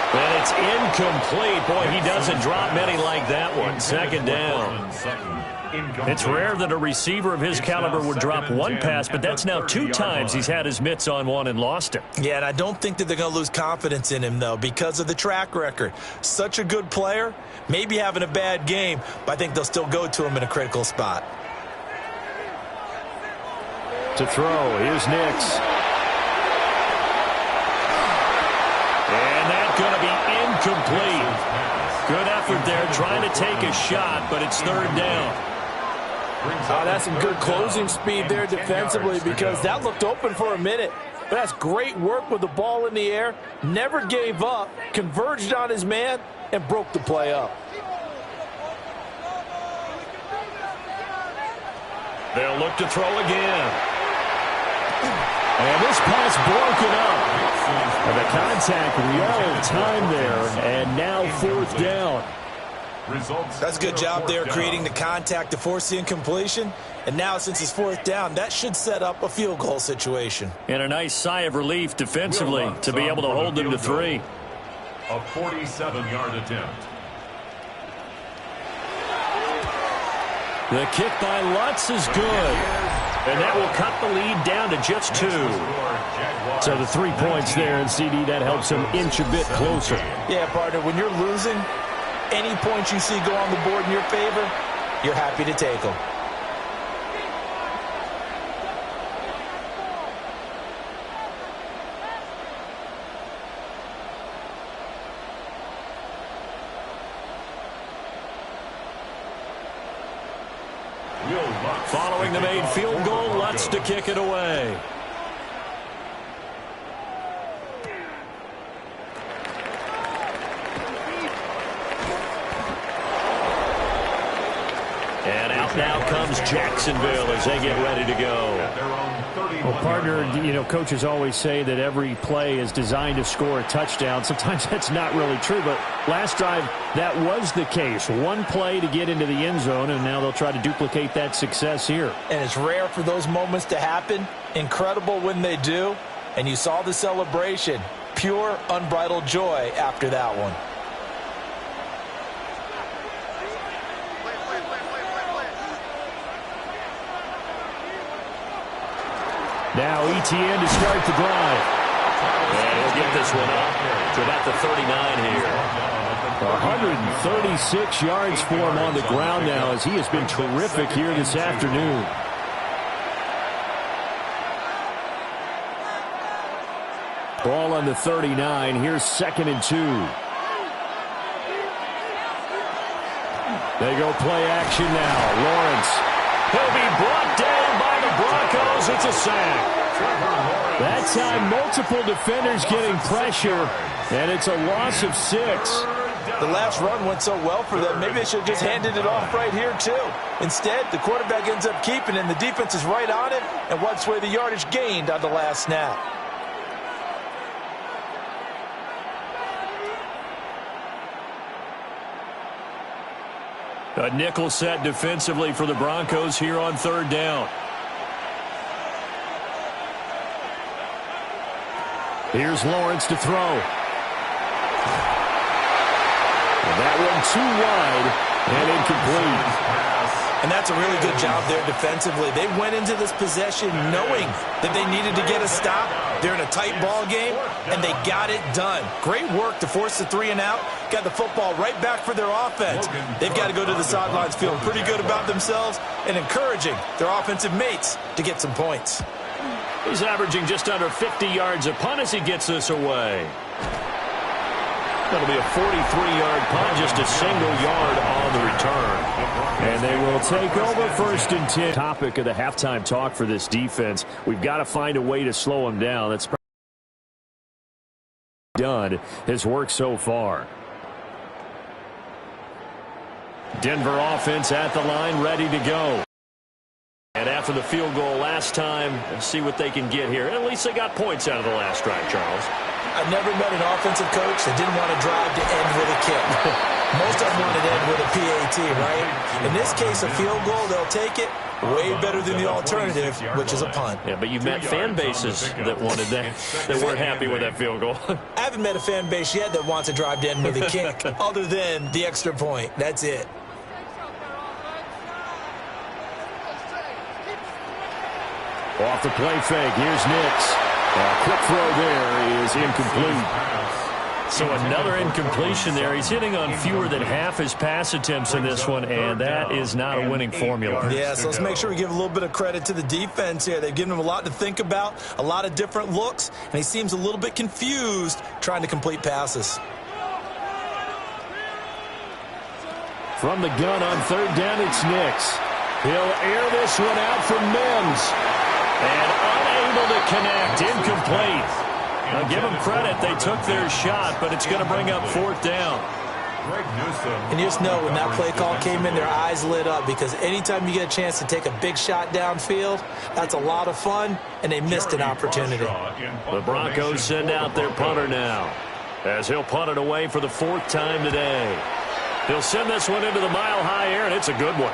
And it's incomplete. Boy, he doesn't drop many like that one. 2nd down. It's rare that a receiver of his caliber would drop one pass, but that's now 2 times he's had his mitts on one and lost it. Yeah, and I don't think that they're going to lose confidence in him, though, because of the track record. Such a good player, maybe having a bad game, but I think they'll still go to him in a critical spot. To throw, here's Nix. And that's going to be incomplete. Good effort there, trying to take a shot, but it's 3rd down. Oh, that's some good closing speed there defensively because that looked open for a minute. But that's great work with the ball in the air. Never gave up, converged on his man, and broke the play up. They'll look to throw again. And this pass broken up. And the contact well timed there, and now 4th down. Results. That's a good job there creating the contact to force the incompletion. And now, since it's fourth down, that should set up a field goal situation. And a nice sigh of relief defensively to be able to hold them to 3. A 47-yard attempt. The kick by Lutz is good. And that will cut the lead down to just 2. So the 3 points there, and CD, that helps them inch a bit closer. Yeah, partner, when you're losing, any points you see go on the board in your favor, you're happy to take them. Following the made field goal, Lutz to kick it away. And out now comes Jacksonville as they get ready to go. Well, partner, you know, coaches always say that every play is designed to score a touchdown. Sometimes that's not really true, but last drive, that was the case. One play to get into the end zone, and now they'll try to duplicate that success here. And it's rare for those moments to happen. Incredible when they do. And you saw the celebration. Pure, unbridled joy after that one. Now ETN to start the drive. And he'll get this one up to about the 39 here. 136 yards for him on the ground now as he has been terrific here this afternoon. Ball on the 39. Here's 2nd and 2. They go play action now. Lawrence. He'll be brought down by the Broncos. It's a sack. That time, multiple defenders getting pressure, and it's a loss of 6. The last run went so well for them, maybe they should have just handed it off right here, too. Instead, the quarterback ends up keeping it, and the defense is right on it and wipes away the yardage gained on the last snap. A nickel set defensively for the Broncos here on 3rd down. Here's Lawrence to throw. And that one too wide and incomplete. And that's a really good job there defensively. They went into this possession knowing that they needed to get a stop. They're in a tight ball game, and they got it done. Great work to force the 3 and out. Got the football right back for their offense. They've got to go to the sidelines feeling pretty good about themselves and encouraging their offensive mates to get some points. He's averaging just under 50 yards a punt as he gets this away. That'll be a 43-yard punt, just a single yard on the return. And they will take over 1st and 10. Topic of the halftime talk for this defense. We've got to find a way to slow them down. That's done his work so far. Denver offense at the line, ready to go. And after the field goal last time, let's see what they can get here. And at least they got points out of the last drive, Charles. I never met an offensive coach that didn't want to drive to end with a kick. Most of them wanted to end with a PAT, right? In this case, a field goal, they'll take it. Way better than the alternative, which is a punt. Yeah, but you met fan bases that wanted that, that weren't happy with that field goal. I haven't met a fan base yet that wants to drive to end with a kick, other than the extra point. That's it. Off the play fake, here's Nix. A quick throw there is incomplete. So another incompletion there. He's hitting on fewer than half his pass attempts in this one, and that is not a winning formula. Yeah, so let's make sure we give a little bit of credit to the defense here. They've given him a lot to think about, a lot of different looks, and he seems a little bit confused trying to complete passes. From the gun on 3rd down, it's Nix. He'll air this one out for Mims. And unable to connect, incomplete. Now give them credit, they took their shot, but it's going to bring up 4th down. And you just know when that play call came in, their eyes lit up, because anytime you get a chance to take a big shot downfield, that's a lot of fun, and they missed an opportunity. The Broncos send out their punter now, as he'll punt it away for the 4th time today. He'll send this one into the mile-high air, and it's a good one.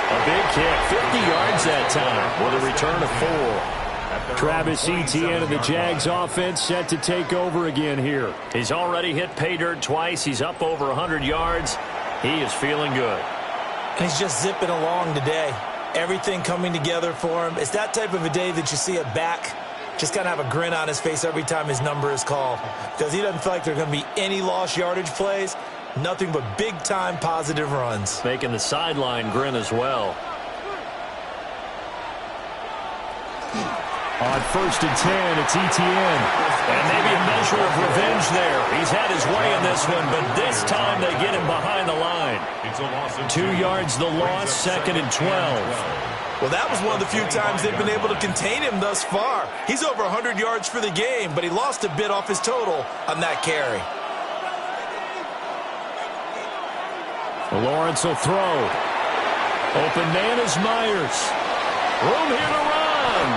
A big kick, 50 yards that time, with a return of 4. Travis Etienne and the Jags offense set to take over again here. He's already hit pay dirt twice. He's up over 100 yards. He is feeling good. He's just zipping along today. Everything coming together for him. It's that type of a day that you see a back just kind of have a grin on his face every time his number is called, because he doesn't feel like there are going to be any lost yardage plays, nothing but big-time positive runs. Making the sideline grin as well. On 1st and 10, it's Etienne. And maybe a measure of revenge there. He's had his way in this one, but this time they get him behind the line. 2 yards the loss, 2nd and 12. Well, that was one of the few times they've been able to contain him thus far. He's over 100 yards for the game, but he lost a bit off his total on that carry. Lawrence will throw. Open man is Myers. Room here to run.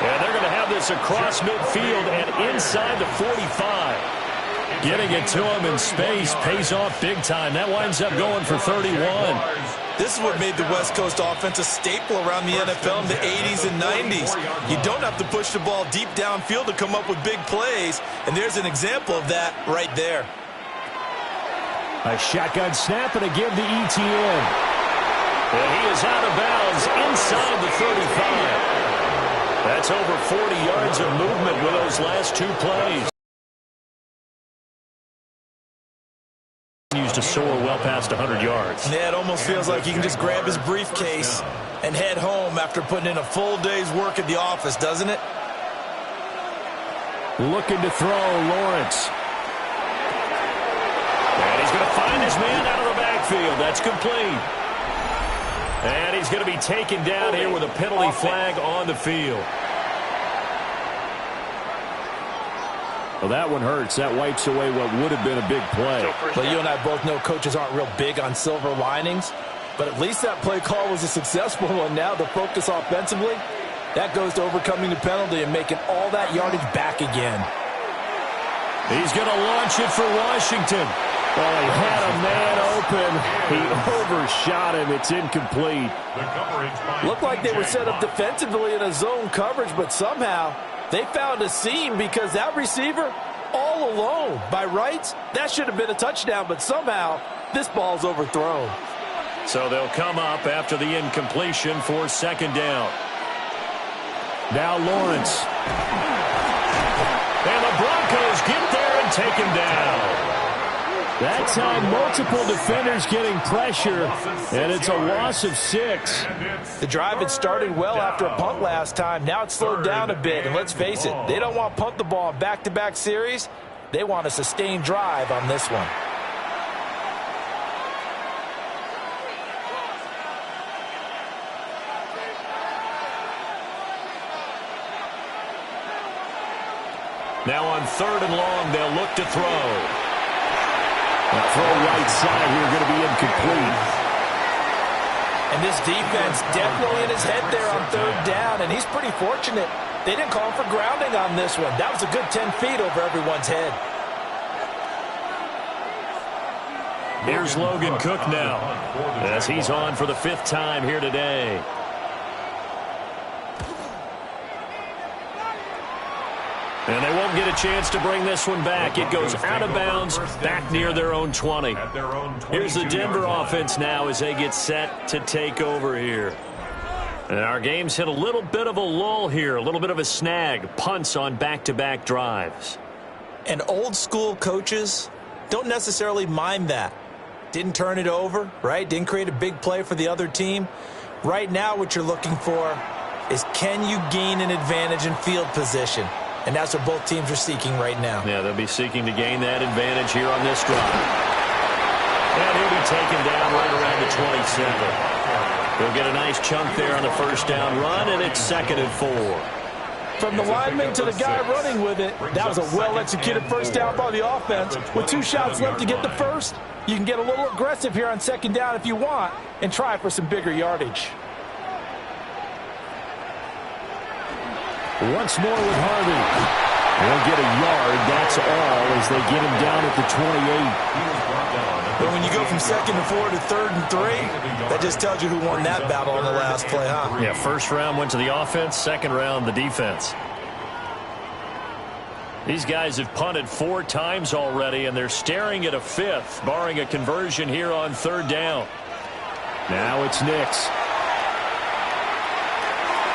And they're going to have this across midfield and inside the 45. Getting it to him in space pays off big time. That winds up going for 31. This is what made the West Coast offense a staple around the NFL in the 80s and 90s. You don't have to push the ball deep downfield to come up with big plays, and there's an example of that right there. A shotgun snap and a give to Etienne. And he is out of bounds inside the 35. That's over 40 yards of movement with those last 2 plays. To soar well past 100 yards. Yeah, it almost feels like he can just grab his briefcase and head home after putting in a full day's work at the office, doesn't it? Looking to throw, Lawrence. And he's going to find his man out of the backfield. That's complete. And he's going to be taken down here with a penalty flag on the field. Well, that one hurts. That wipes away what would have been a big play. Well, you and I both know coaches aren't real big on silver linings, but at least that play call was a successful one. Now the focus offensively, that goes to overcoming the penalty and making all that yardage back again. He's going to launch it for Washington. Oh, he had a man open. He overshot him. It's incomplete. Looked like they were set up defensively in a zone coverage, but somehow they found a seam because that receiver all alone. By rights, that should have been a touchdown, but somehow this ball's overthrown. So they'll come up after the incompletion for 2nd down. Now Lawrence. And the Broncos get there and take him down. That time, multiple defenders getting pressure, and it's a loss of 6. The drive had started well after a punt last time. Now it's slowed down a bit, and let's face it, they don't want to punt the ball in back-to-back series. They want a sustained drive on this one. Now on 3rd and long, they'll look to throw. A throw right side here going to be incomplete. And this defense definitely in his head there on 3rd down, and he's pretty fortunate. They didn't call for grounding on this one. That was a good 10 feet over everyone's head. Here's Logan Cook now, as he's on for the 5th time here today. And they won't get a chance to bring this one back. It goes out of bounds, back near their own 20. Here's the Denver offense now as they get set to take over here. And our game's hit a little bit of a lull here, a little bit of a snag, punts on back-to-back drives. And old-school coaches don't necessarily mind that. Didn't turn it over, right? Didn't create a big play for the other team. Right now what you're looking for is, can you gain an advantage in field position? And that's what both teams are seeking right now. Yeah, they'll be seeking to gain that advantage here on this drive. And he'll be taken down right around the 27. He'll get a nice chunk there on the 1st down run, and it's 2nd and 4. From the lineman to the guy running with it, that was a well-executed 1st down by the offense. With 2 shots left to get the 1st, you can get a little aggressive here on 2nd down if you want and try for some bigger yardage. Once more with Harvey. They'll get a yard, that's all, as they get him down at the 28. But when you go from 2nd and 4 to 3rd and 3, that just tells you who won that battle on the last play, huh? Yeah, first round went to the offense, second round the defense. These guys have punted 4 times already, and they're staring at a 5th, barring a conversion here on 3rd down. Now it's Nix.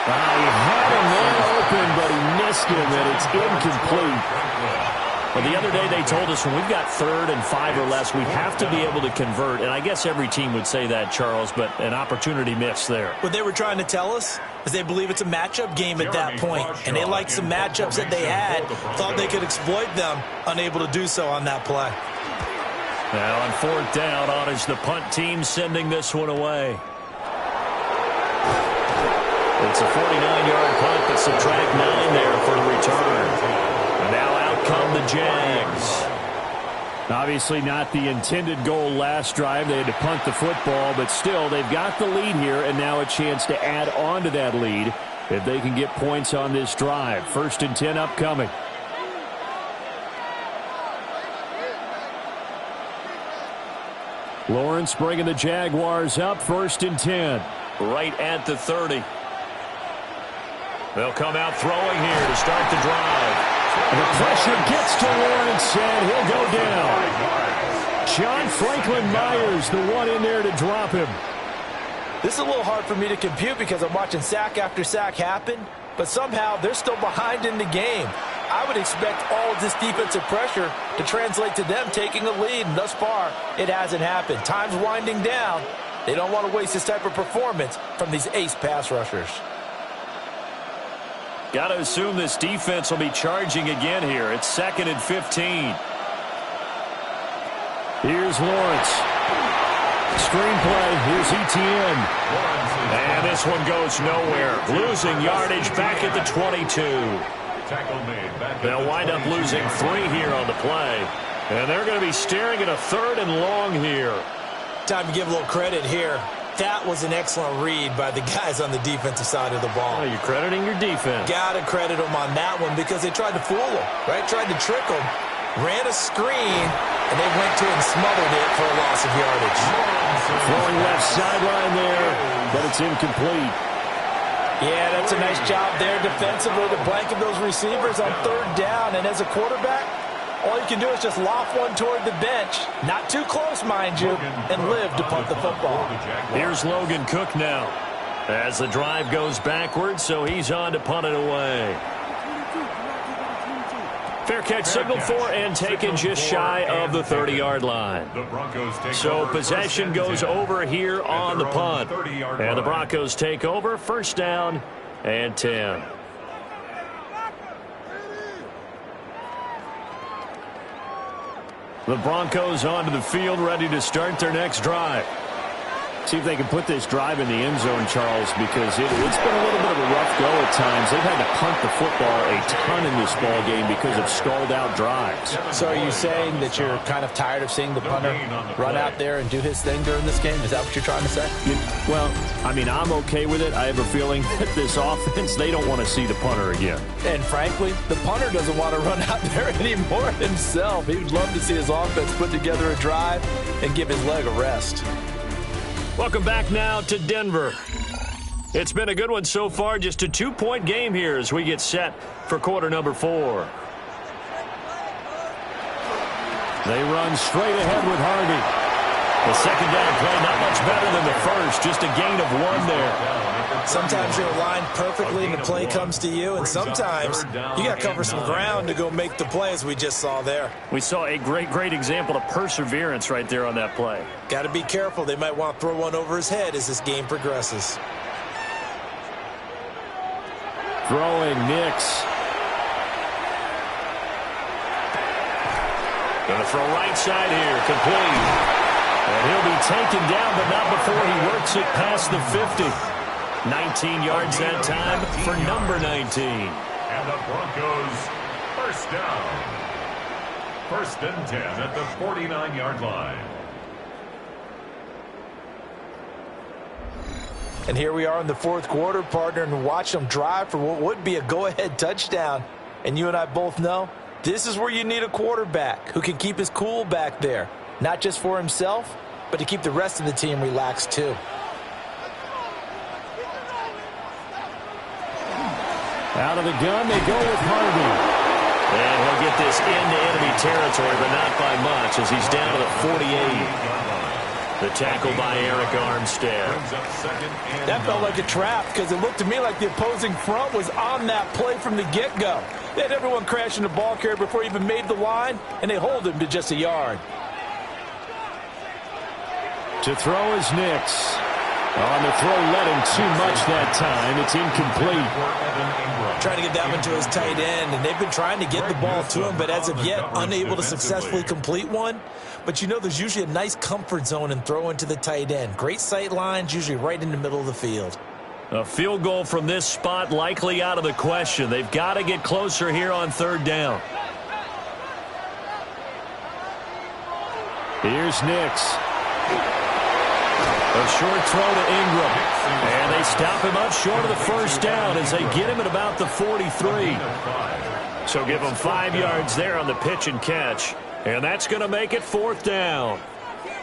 He had him wide open, but he missed him, and it's incomplete. Well, the other day they told us when we've got 3rd and 5 or less, we have to be able to convert. And I guess every team would say that, Charles, but an opportunity missed there. What they were trying to tell us is they believe it's a matchup game at that point. And they liked some matchups that they had, thought they could exploit them, unable to do so on that play. Now on 4th down, on is the punt team sending this one away. It's a 49-yard punt, but subtract 9 there for the return. And now out come the Jags. Obviously not the intended goal last drive. They had to punt the football, but still they've got the lead here, and now a chance to add on to that lead if they can get points on this drive. 1st and 10 upcoming. Lawrence bringing the Jaguars up, 1st and 10. Right at the 30. They'll come out throwing here to start the drive. And the pressure gets to Lawrence, and he'll go down. John Franklin Myers, the one in there to drop him. This is a little hard for me to compute because I'm watching sack after sack happen, but somehow they're still behind in the game. I would expect all of this defensive pressure to translate to them taking a lead, and thus far, it hasn't happened. Time's winding down. They don't want to waste this type of performance from these ace pass rushers. Got to assume this defense will be charging again here. It's 2nd and 15. Here's Lawrence. Screenplay. Here's ETN. And this one goes nowhere. Losing yardage back at the 22. They'll wind up losing 3 here on the play. And they're going to be staring at a 3rd and long here. Time to give a little credit here. That was an excellent read by the guys on the defensive side of the ball. Oh, you're crediting your defense. Got to credit them on that one because they tried to fool them, right? Tried to trick them, ran a screen, and they went to it and smothered it for a loss of yardage. Throwing left sideline there, but it's incomplete. Yeah, that's a nice job there defensively to blanket those receivers on 3rd down. And as a quarterback, all you can do is just loft one toward the bench. Not too close, mind you, and live to punt the football. Here's Logan Cook now as the drive goes backwards, so he's on to punt it away. Fair catch signaled for and taken just shy of the 30-yard line. So possession goes over here on the punt. And the Broncos take over, 1st down and 10. The Broncos onto the field, ready to start their next drive. See if they can put this drive in the end zone, Charles, because it's been a little bit of a rough go at times. They've had to punt the football a ton in this ball game because of stalled-out drives. So are you saying that you're kind of tired of seeing the punter run out there and do his thing during this game? Is that what you're trying to say? Well, I mean, I'm okay with it. I have a feeling that this offense, they don't want to see the punter again. And frankly, the punter doesn't want to run out there anymore himself. He would love to see his offense put together a drive and give his leg a rest. Welcome back now to Denver. It's been a good one so far. Just a 2-point game here as we get set for quarter number 4. They run straight ahead with Harvey. The 2nd down play not much better than the first. Just a gain of 1 there. Sometimes you're aligned perfectly and the play comes to you, and sometimes you got to cover some ground to go make the play, as we just saw there. We saw a great example of perseverance right there on that play. Got to be careful. They might want to throw one over his head as this game progresses. Throwing Nix. Going to throw right side here, complete. And he'll be taken down, but not before he works it past the 50. 19 yards that time for number 19. And the Broncos, 1st down. 1st and 10 at the 49-yard line. And here we are in the 4th quarter, partner, and watch them drive for what would be a go-ahead touchdown. And you and I both know this is where you need a quarterback who can keep his cool back there, not just for himself, but to keep the rest of the team relaxed too. Out of the gun, they go with Harvey. And he'll get this into enemy territory, but not by much, as he's down to the 48. The tackle by Eric Armstead. That felt like a trap because it looked to me like the opposing front was on that play from the get-go. They had everyone crashing the ball carrier before he even made the line, and they hold him to just a yard. To throw is Nix. On the throw, let him too much that time. It's incomplete. Trying to get that one to his tight end, and they've been trying to get the ball to him, but as of yet, unable to successfully complete one. But you know, there's usually a nice comfort zone in throwing to the tight end. Great sight lines, usually right in the middle of the field. A field goal from this spot likely out of the question. They've got to get closer here on third down. Here's Nix. A short throw to Ingram. And they stop him up short of the first down as they get him at about the 43. So give him 5 yards there on the pitch and catch. And that's going to make it fourth down.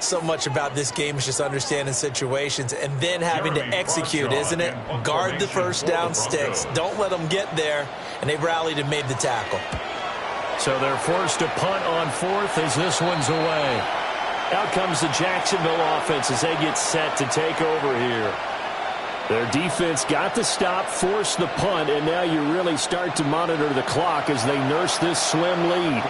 So much about this game is just understanding situations and then having to execute, isn't it? Guard the first down sticks. Don't let them get there. And they rallied and made the tackle. So they're forced to punt on fourth as this one's away. Out comes the Jacksonville offense as they get set to take over here. Their defense got the stop, forced the punt, and now you really start to monitor the clock as they nurse this slim lead.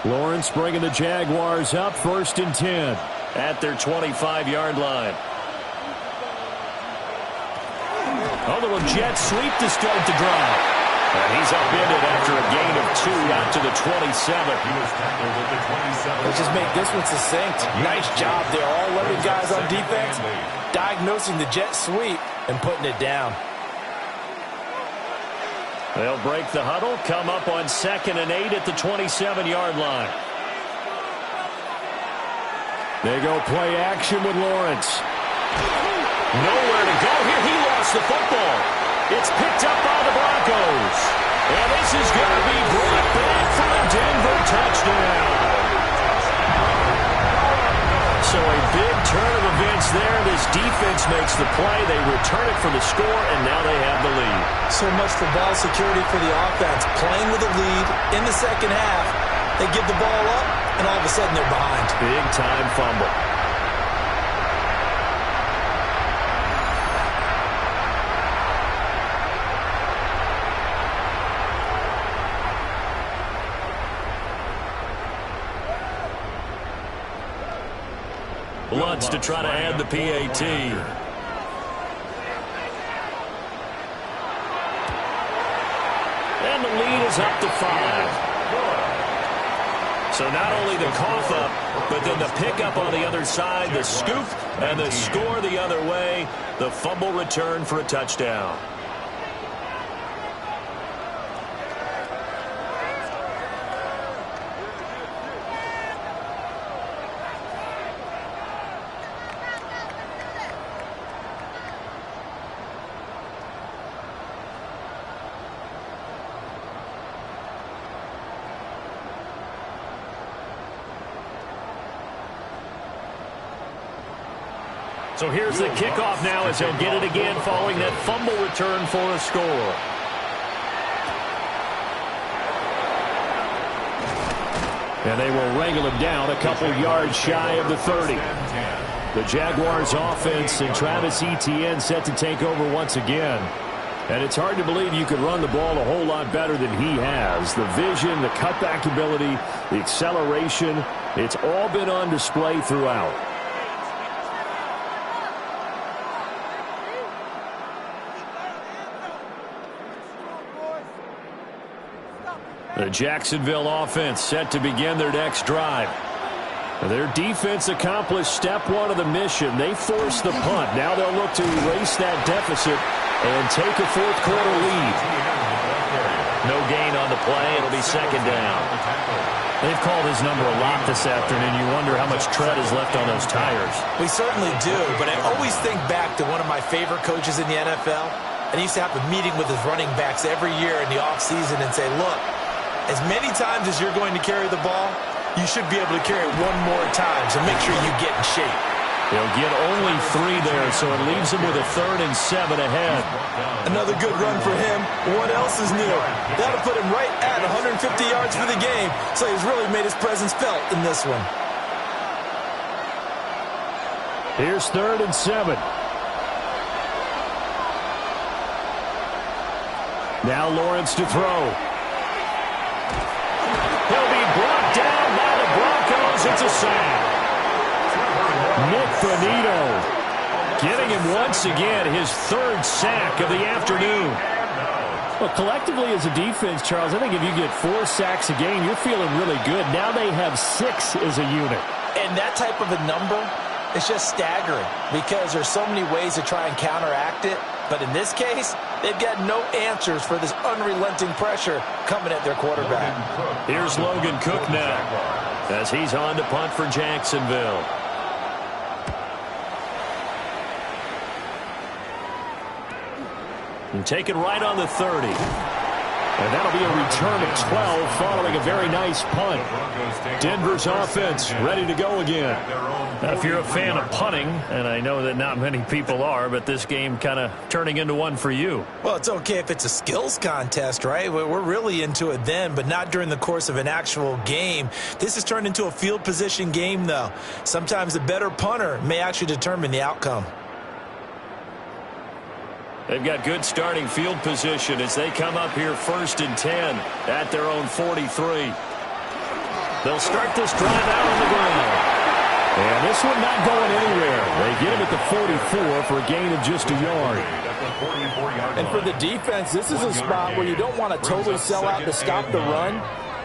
Lawrence bringing the Jaguars up, 1st and 10. At their 25-yard line. A little jet sweep to start the drive. And he's upended after a gain of 2 out to the 27. Let's just make this one succinct. Nice job there. All 11 guys on defense diagnosing the jet sweep and putting it down. They'll break the huddle, come up on 2nd and 8 at the 27-yard line. They go play action with Lawrence. Nowhere to go here. He lost the football. It's picked up by the Broncos. And this is going to be brought back for a Denver touchdown. So a big turn of events there. This defense makes the play. They return it for the score, and now they have the lead. So much for ball security for the offense. Playing with a lead in the second half. They give the ball up, and all of a sudden they're behind. Big-time fumble. Lutz to try to add the PAT. And the lead is up to 5. So not only the cough up, but then the pickup on the other side, the scoop, and the score the other way. The fumble return for a touchdown. So here's the kickoff now as he'll get it again following that fumble return for a score. And they will wrangle him down a couple yards shy of the 30. The Jaguars offense and Travis Etienne set to take over once again. And it's hard to believe you could run the ball a whole lot better than he has. The vision, the cutback ability, the acceleration, it's all been on display throughout. The Jacksonville offense set to begin their next drive. Their defense accomplished step 1 of the mission. They forced the punt. Now they'll look to erase that deficit and take a fourth-quarter lead. No gain on the play. It'll be 2nd down. They've called his number a lot this afternoon. You wonder how much tread is left on those tires. We certainly do, but I always think back to one of my favorite coaches in the NFL, and he used to have a meeting with his running backs every year in the offseason and say, look, as many times as you're going to carry the ball, you should be able to carry it one more time, so make sure you get in shape. He'll get only 3 there, so it leaves him with a 3rd and 7 ahead. Another good run for him. What else is new? That'll put him right at 150 yards for the game, so he's really made his presence felt in this one. Here's 3rd and 7. Now Lawrence to throw. He'll be brought down by the Broncos. It's a sack. Nick Bonito getting him once again, his 3rd sack of the afternoon. Well, collectively as a defense, Charles, I think if you get 4 sacks a game, you're feeling really good. Now they have 6 as a unit. And that type of a number is just staggering because there's so many ways to try and counteract it. But in this case, they've got no answers for this unrelenting pressure coming at their quarterback. Here's Logan Cook now as he's on to punt for Jacksonville. And take it right on the 30. And that'll be a return of 12 following a very nice punt. Denver's offense ready to go again. Now, if you're a fan of punting, and I know that not many people are, but this game kind of turning into one for you. Well, it's okay if it's a skills contest, right? We're really into it then, but not during the course of an actual game. This has turned into a field position game, though. Sometimes the better punter may actually determine the outcome. They've got good starting field position as they come up here 1st and 10 at their own 43. They'll start this drive out on the ground. And this one not going anywhere. They get him at the 44 for a gain of just a yard. And for the defense, this is a spot where you don't want to totally sell out to stop the run,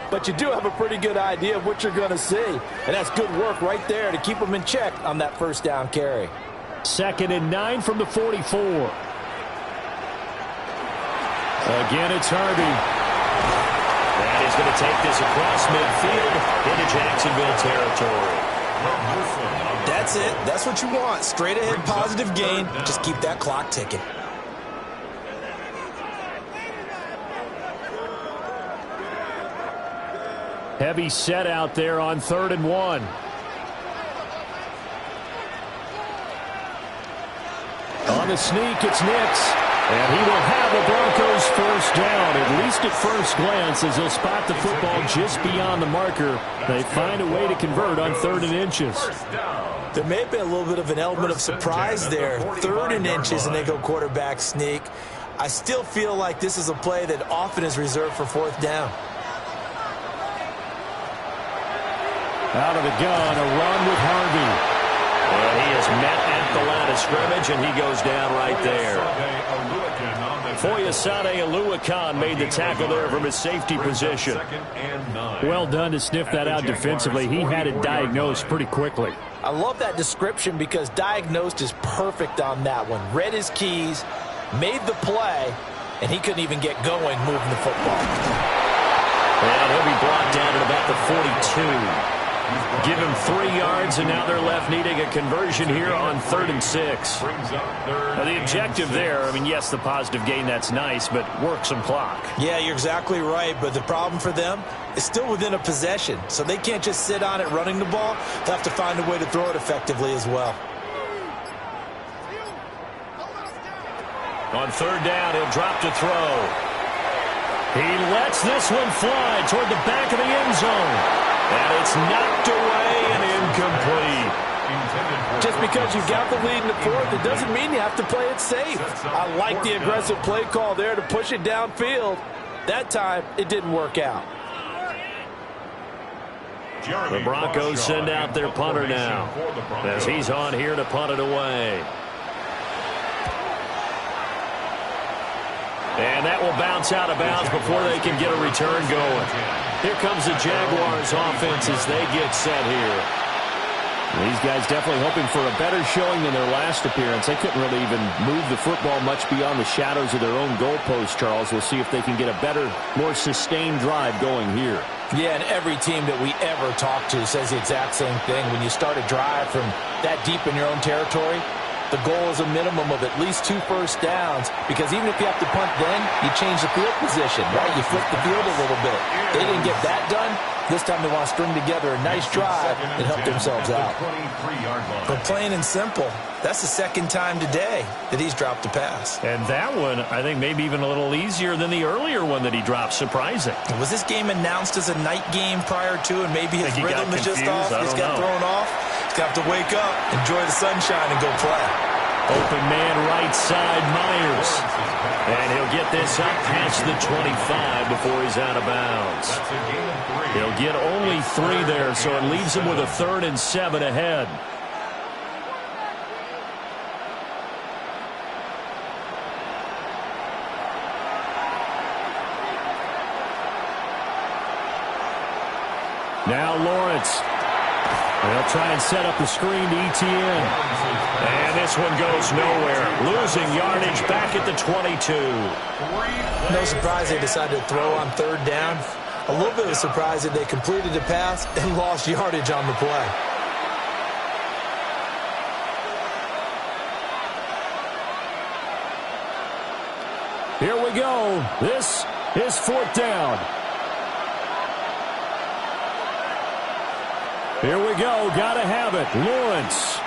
but you do have a pretty good idea of what you're going to see. And that's good work right there to keep them in check on that 1st down carry. 2nd and 9 from the 44. Again, it's Harvey. And he's going to take this across midfield into Jacksonville territory. That's it. That's what you want. Straight ahead positive gain. Just keep that clock ticking. Heavy set out there on 3rd and 1. On the sneak, it's Nix. And he will have the Broncos 1st down, at least at first glance, as they'll spot the football just beyond the marker. They find a way to convert on 3rd and inches. There may have been a little bit of an element of surprise there. 3rd and inches, and they go quarterback sneak. I still feel like this is a play that often is reserved for 4th down. Out of the gun, a run with Harvey. And he is met at the line of scrimmage, and he goes down right there. Foyesade Oluwakan made the tackle there from his safety position. Well done to sniff that out defensively. He had it diagnosed pretty quickly. I love that description because diagnosed is perfect on that one. Read his keys, made the play, and he couldn't even get going moving the football. And he'll be brought down at about the 42. Give him 3 yards, and now they're left needing a conversion here on 3rd and 6. Now, the objective there, I mean, yes, the positive gain, that's nice, but work some clock. Yeah, you're exactly right, but the problem for them is still within a possession, so they can't just sit on it running the ball. They'll have to find a way to throw it effectively as well. On 3rd down, he'll drop to throw. He lets this one fly toward the back of the end zone. And it's knocked away and incomplete. Just because you got the lead in the 4th, it doesn't mean you have to play it safe. I like the aggressive play call there to push it downfield. That time, it didn't work out. The Broncos send out their punter now as he's on here to punt it away. And that will bounce out of bounds before they can get a return going. Here comes the Jaguars offense as they get set here. These guys definitely hoping for a better showing than their last appearance. They couldn't really even move the football much beyond the shadows of their own goalpost, Charles. We'll see if they can get a better, more sustained drive going here. Yeah, and every team that we ever talk to says the exact same thing. When you start a drive from that deep in your own territory, the goal is a minimum of at least 2 first downs, because even if you have to punt then, you change the field position, right? You flip the field a little bit. They didn't get that done. This time they want to string together a nice drive and help themselves out. But plain and simple, that's the second time today that he's dropped a pass. And that one, I think, maybe even a little easier than the earlier one that he dropped. Surprising. Was this game announced as a night game prior to, and maybe his rhythm is just off? He's got thrown off. He's got to wake up, enjoy the sunshine, and go play. Open man right side, Myers. And he'll get this up past the 25 before he's out of bounds. He'll get only 3 there, so it leaves him with a 3rd and 7 ahead. Now Lawrence. They'll try and set up the screen to ETN. And this one goes nowhere. Losing yardage back at the 22. No surprise they decided to throw on 3rd down. A little bit of a surprise that they completed the pass and lost yardage on the play. Here we go. This is 4th down. Here we go. Got to have it. Lawrence.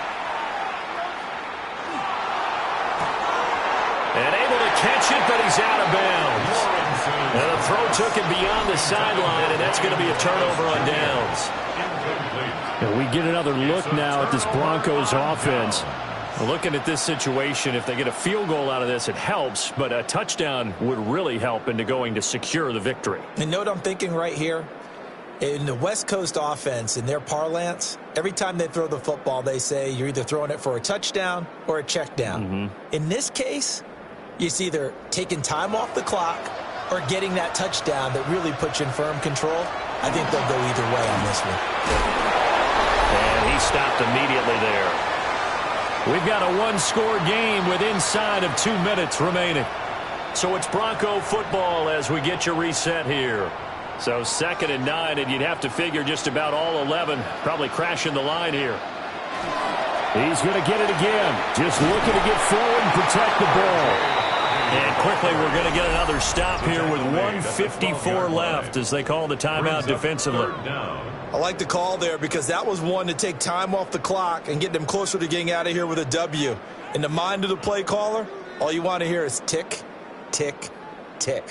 And able to catch it, but he's out of bounds. And the throw took him beyond the sideline, and that's going to be a turnover on downs. And we get another look now at this Broncos offense. Looking at this situation, if they get a field goal out of this, it helps, but a touchdown would really help into going to secure the victory. And note I'm thinking right here, in the West Coast offense, in their parlance, every time they throw the football, they say you're either throwing it for a touchdown or a check down. In this case, it's either taking time off the clock or getting that touchdown that really puts you in firm control. I think they'll go either way on this one. And he stopped immediately there. We've got a 1-score game with inside of 2 minutes remaining. So it's Bronco football as we get you reset here. So 2nd and 9, and you'd have to figure just about all 11 probably crashing the line here. He's going to get it again. Just looking to get forward and protect the ball. And quickly we're going to get another stop here with 1:54 left as they call the timeout defensively. I like the call there because that was one to take time off the clock and get them closer to getting out of here with a W. In the mind of the play caller, all you want to hear is tick, tick, tick.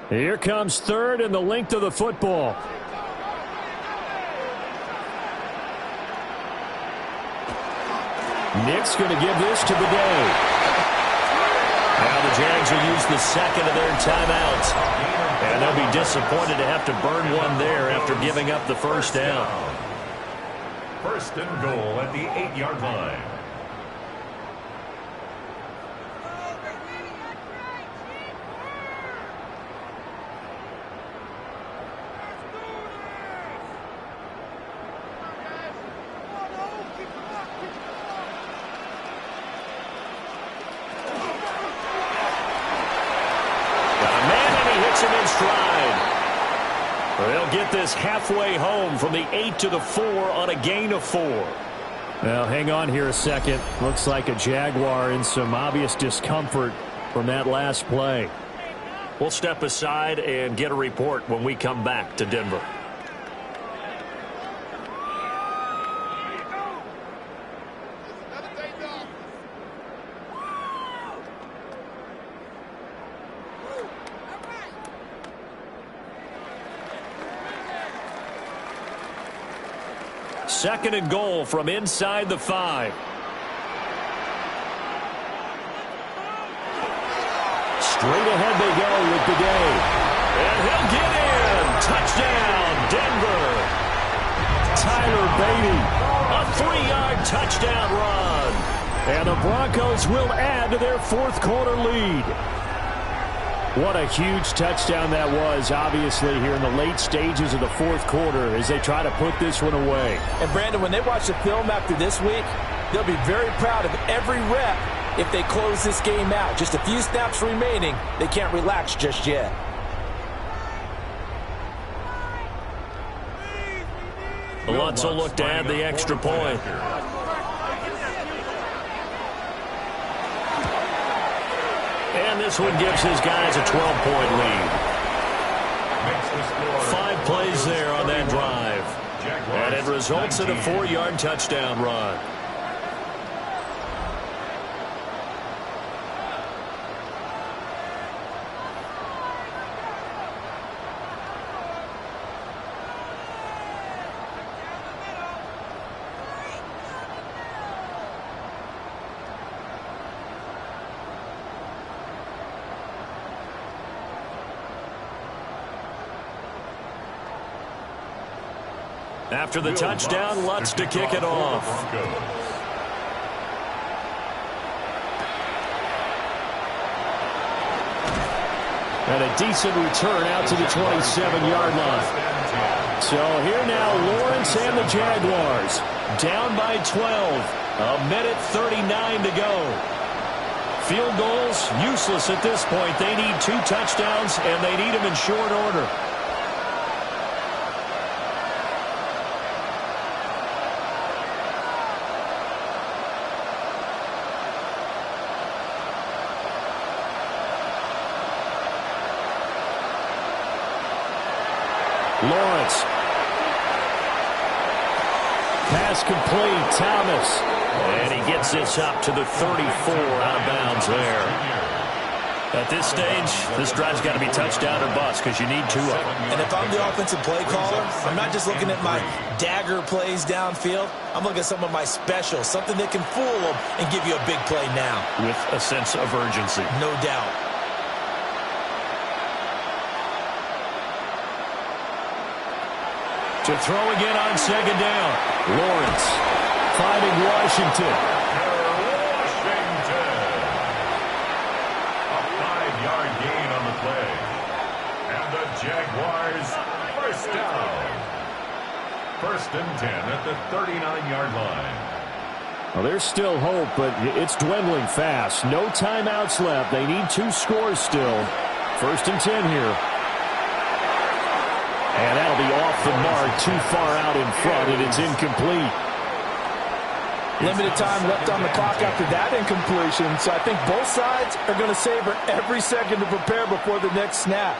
Here comes 3rd and the length of the football. Nick's going to give this to Bidet. Now the Jags will use the 2nd of their timeouts. And they'll be disappointed to have to burn one there after giving up the 1st down. 1st and goal at the 8-yard line. They'll get this halfway home from the 8 to the 4 on a gain of 4. Well, hang on here a second. Looks like a Jaguar in some obvious discomfort from that last play. We'll step aside and get a report when we come back to Denver. Second and goal from inside the 5. Straight ahead they go with Bidet. And he'll get in. Touchdown, Denver. Tyler Beatty. A 3-yard touchdown run. And the Broncos will add to their 4th quarter lead. What a huge touchdown that was, obviously, here in the late stages of the 4th quarter as they try to put this one away. And, Brandon, when they watch the film after this week, they'll be very proud of every rep if they close this game out. Just a few snaps remaining. They can't relax just yet. Lutz will look to add the extra point. And this one gives his guys a 12-point lead. 5 plays there on that drive. And it results in a 4-yard touchdown run. After the touchdown, Lutz to kick it off. And a decent return out to the 27-yard line. So here now, Lawrence and the Jaguars down by 12. 1:39 to go. Field goals, useless at this point. They need 2 touchdowns, and they need them in short order. Lawrence. Pass complete. Thomas. And he gets this up to the 34 out of bounds there. At this stage, this drive's got to be touchdown or bust because you need 2 of them. And if I'm the offensive play caller, I'm not just looking at my dagger plays downfield. I'm looking at some of my specials, something that can fool them and give you a big play now. With a sense of urgency. No doubt. To throw again on 2nd down. Lawrence finding Washington. A 5-yard gain on the play. And the Jaguars first down. 1st and 10 at the 39-yard line. Well, there's still hope, but it's dwindling fast. No timeouts left. They need 2 scores still. 1st and 10 here. And that'll be off the mark, too far out in front, and it's incomplete. Limited time left on the clock after that incompletion, so I think both sides are going to savor every second to prepare before the next snap.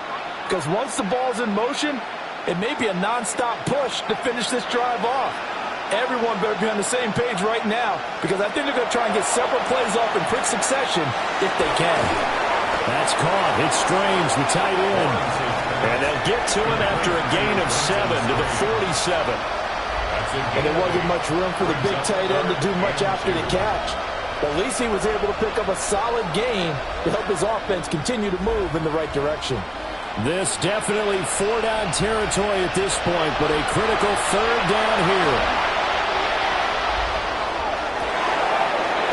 Because once the ball's in motion, it may be a nonstop push to finish this drive off. Everyone better be on the same page right now, because I think they're going to try and get several plays off in quick succession if they can. That's caught. It's Strange, the tight end. And they'll get to him after a gain of 7 to the 47. And there wasn't much room for the big tight end to do much after the catch. But at least he was able to pick up a solid gain to help his offense continue to move in the right direction. This definitely 4-down territory at this point, but a critical 3rd down here.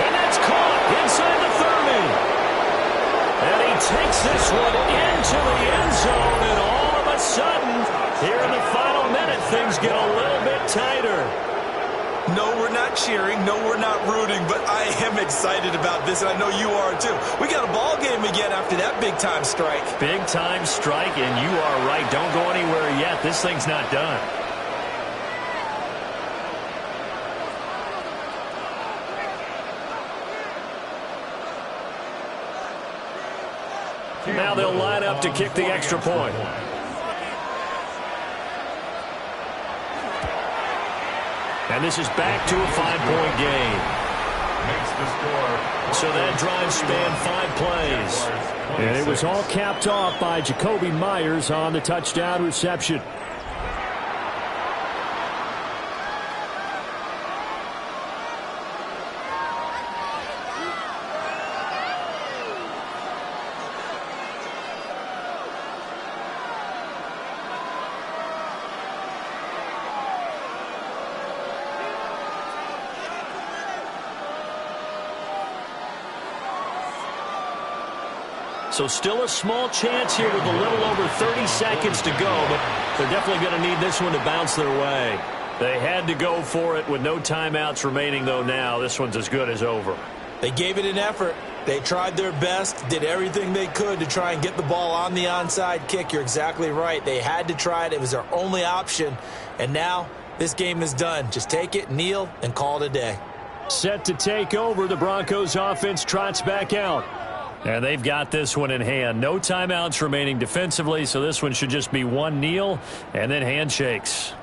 And that's caught inside the 30. And he takes this one into the end zone, and all of a sudden, here in the final minute, things get a little bit tighter. No, we're not cheering. No, we're not rooting, but I am excited about this, and I know you are too. We got a ball game again after that big-time strike. Big-time strike, and you are right. Don't go anywhere yet. This thing's not done. Now they'll line up to kick the extra point. And this is back to a 5-point game. So that drive spanned 5 plays. And it was all capped off by Jacoby Myers on the touchdown reception. So still a small chance here with a little over 30 seconds to go, but they're definitely going to need this one to bounce their way. They had to go for it with no timeouts remaining, though, now. This one's as good as over. They gave it an effort. They tried their best, did everything they could to try and get the ball on the onside kick. You're exactly right. They had to try it. It was their only option. And now this game is done. Just take it, kneel, and call it a day. Set to take over. The Broncos offense trots back out. And they've got this one in hand. No timeouts remaining defensively, so this one should just be one kneel and then handshakes.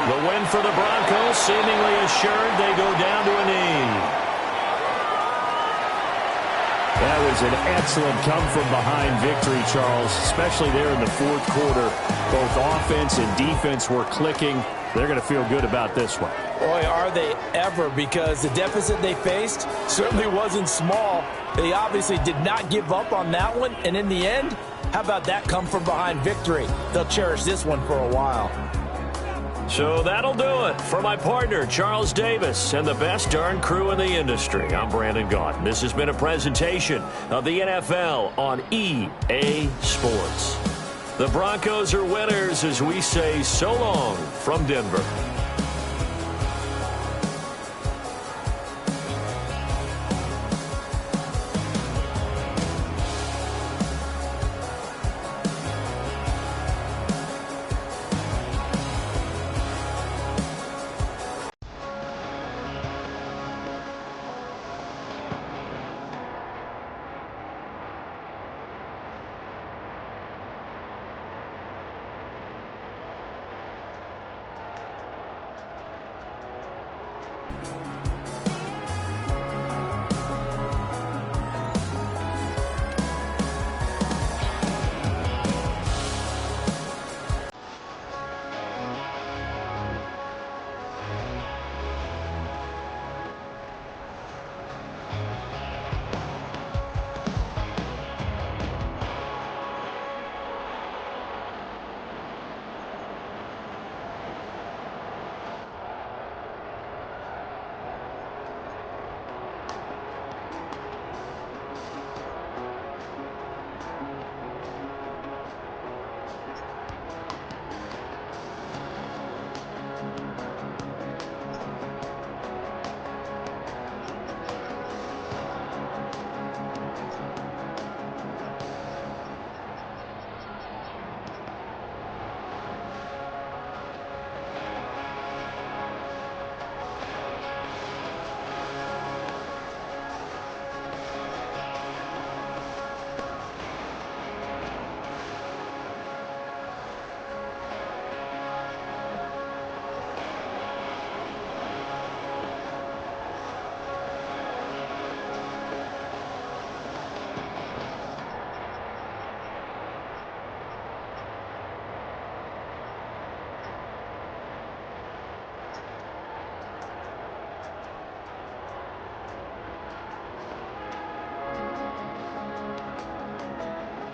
The win for the Broncos, seemingly assured. They go down to a knee. That was an excellent come-from-behind victory, Charles, especially there in the fourth quarter. Both offense and defense were clicking. They're going to feel good about this one. Boy, are they ever, because the deficit they faced certainly wasn't small. They obviously did not give up on that one, and in the end, how about that come-from-behind victory? They'll cherish this one for a while. So that'll do it for my partner, Charles Davis, and the best darn crew in the industry. I'm Brandon Gaudin. This has been a presentation of the NFL on EA Sports. The Broncos are winners as we say so long from Denver.